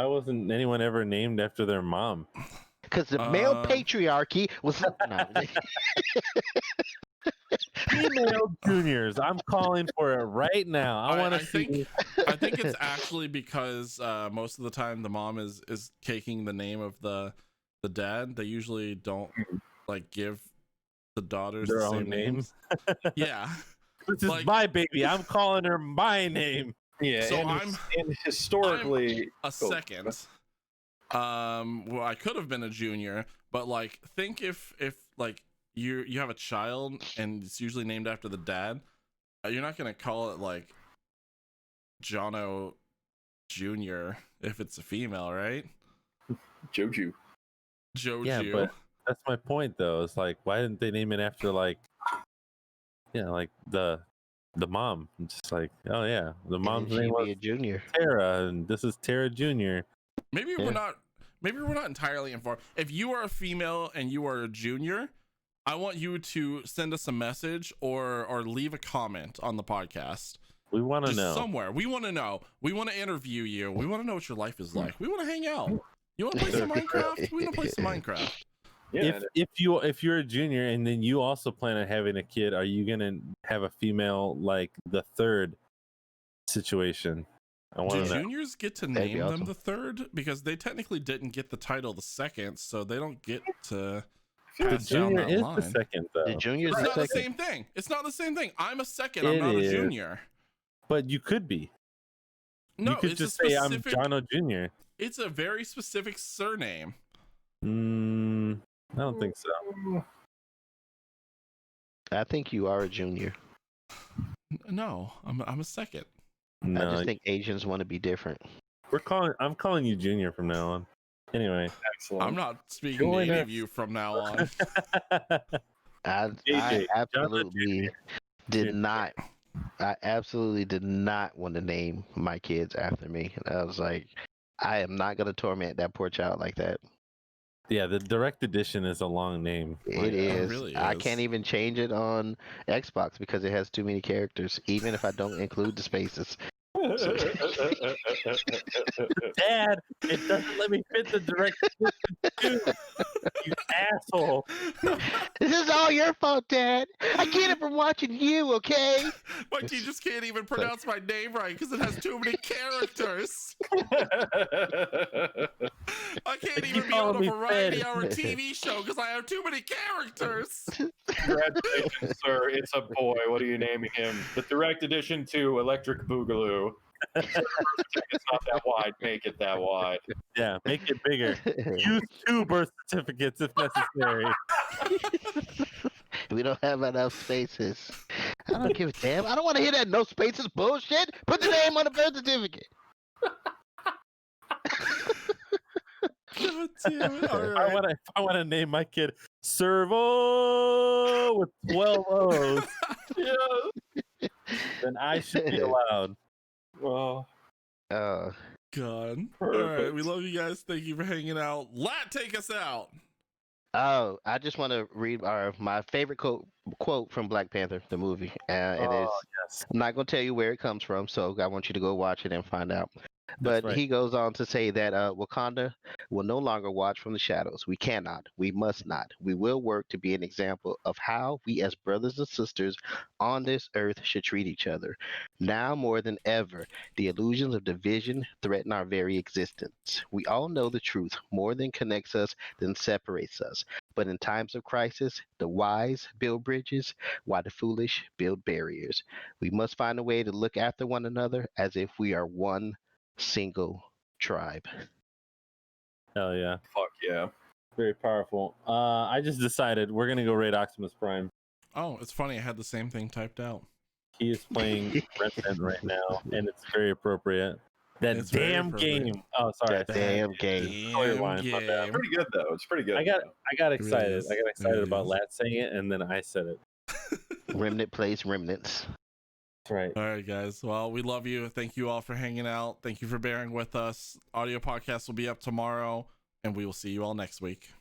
wasn't anyone ever named after their mom? Because the male Um, patriarchy was no. Female juniors. I'm calling for it right now. I want to see. I think it's actually because most of the time the mom is taking the name of the dad. They usually don't like give the daughters Their the own same name? names. Yeah. This is like- my baby. I'm calling her my name. yeah, So and historically, a second. Well, I could have been a junior, but like think if like you have a child and it's usually named after the dad, you're not gonna call it like Jono Jr. if it's a female, right? Joju. Joju. Yeah, but that's my point though. It's like, why didn't they name it after like, like the mom? It's just like, oh yeah, the mom's And name she'd was be a junior. Tara, and this is Tara Junior. Maybe we're not entirely informed. If you are a female and you are a junior, I want you to send us a message or leave a comment on the podcast. We want to Just know somewhere. We want to know. We want to interview you. We want to know what your life is like. We want to hang out. You want to play some Minecraft? We want to play some Minecraft. Yeah, if you're a junior and then you also plan on having a kid, are you gonna have a female like the third situation? I want Do to know. juniors get to That'd be name them awesome. the third? Because they technically didn't get the title the second, so they don't get to The pass down junior that is line. the second though. The junior's It's the not the second. same thing. It's not the same thing. I'm a second. I'm It not a is. junior. But you could be. No, You could it's just a say I'm specific. Jono Jr. It's a very specific surname. I don't think so. I think you are a junior. No, I'm a second. I No, just think Asians want to be different. I'm calling you Junior from now on. Anyway, excellent. I'm not speaking to Join any us. of you from now on. I JJ, absolutely did not. I absolutely did not want to name my kids after me. And I was like, I am not gonna torment that poor child like that. yeah, the direct edition is a long name. It is. really I is. can't even change it on Xbox because it has too many characters, even if I don't include the spaces. Dad, it doesn't let me fit the direct edition too. You asshole. This is all your fault, Dad. I get it from watching you, okay? My teachers can't even pronounce my name right because it has too many characters. I can't keep even be on calling a me variety Fed. hour TV show because I have too many characters. Congratulations, sir. It's a boy. What are you naming him? The direct edition to Electric Boogaloo. It's not that wide. Make it that wide. Yeah, make it bigger. Use 2 birth certificates if necessary. We don't have enough spaces. I don't give a damn. I don't want to hear that no spaces bullshit. Put the name on the birth certificate. God damn it. All I right. want to name my kid Servo with 12 O's. Yeah. Then I should be allowed. Well, Uh, God. All right. We love you guys. Thank you for hanging out. Lat, take us out. oh, I just want to read my favorite quote from Black Panther, the movie. And it's, Yes. I'm not going to tell you where it comes from, so I want you to go watch it and find out. But right. he goes on to say that Wakanda will no longer watch from the shadows. We cannot. We must not. We will work to be an example of how we as brothers and sisters on this earth should treat each other. Now more than ever, the illusions of division threaten our very existence. We all know the truth. More than connects us than separates us. But in times of crisis, the wise build bridges, while the foolish build barriers. We must find a way to look after one another as if we are one single tribe. Hell yeah. fuck yeah. Very powerful. I just decided we're going to go raid Optimus Prime. Oh, it's funny. I had the same thing typed out. He is playing Remnant right now, and it's very appropriate. That It's very damn appropriate. game. Oh, sorry. That damn game. Storyline, my bad. It's pretty good though. It's pretty good. I got excited. is. I got It excited really about is. Lat saying it, and then I said it. Remnant plays remnants. That's right. All right, guys. Well, we love you. Thank you all for hanging out. Thank you for bearing with us. Audio podcast will be up tomorrow, and we will see you all next week.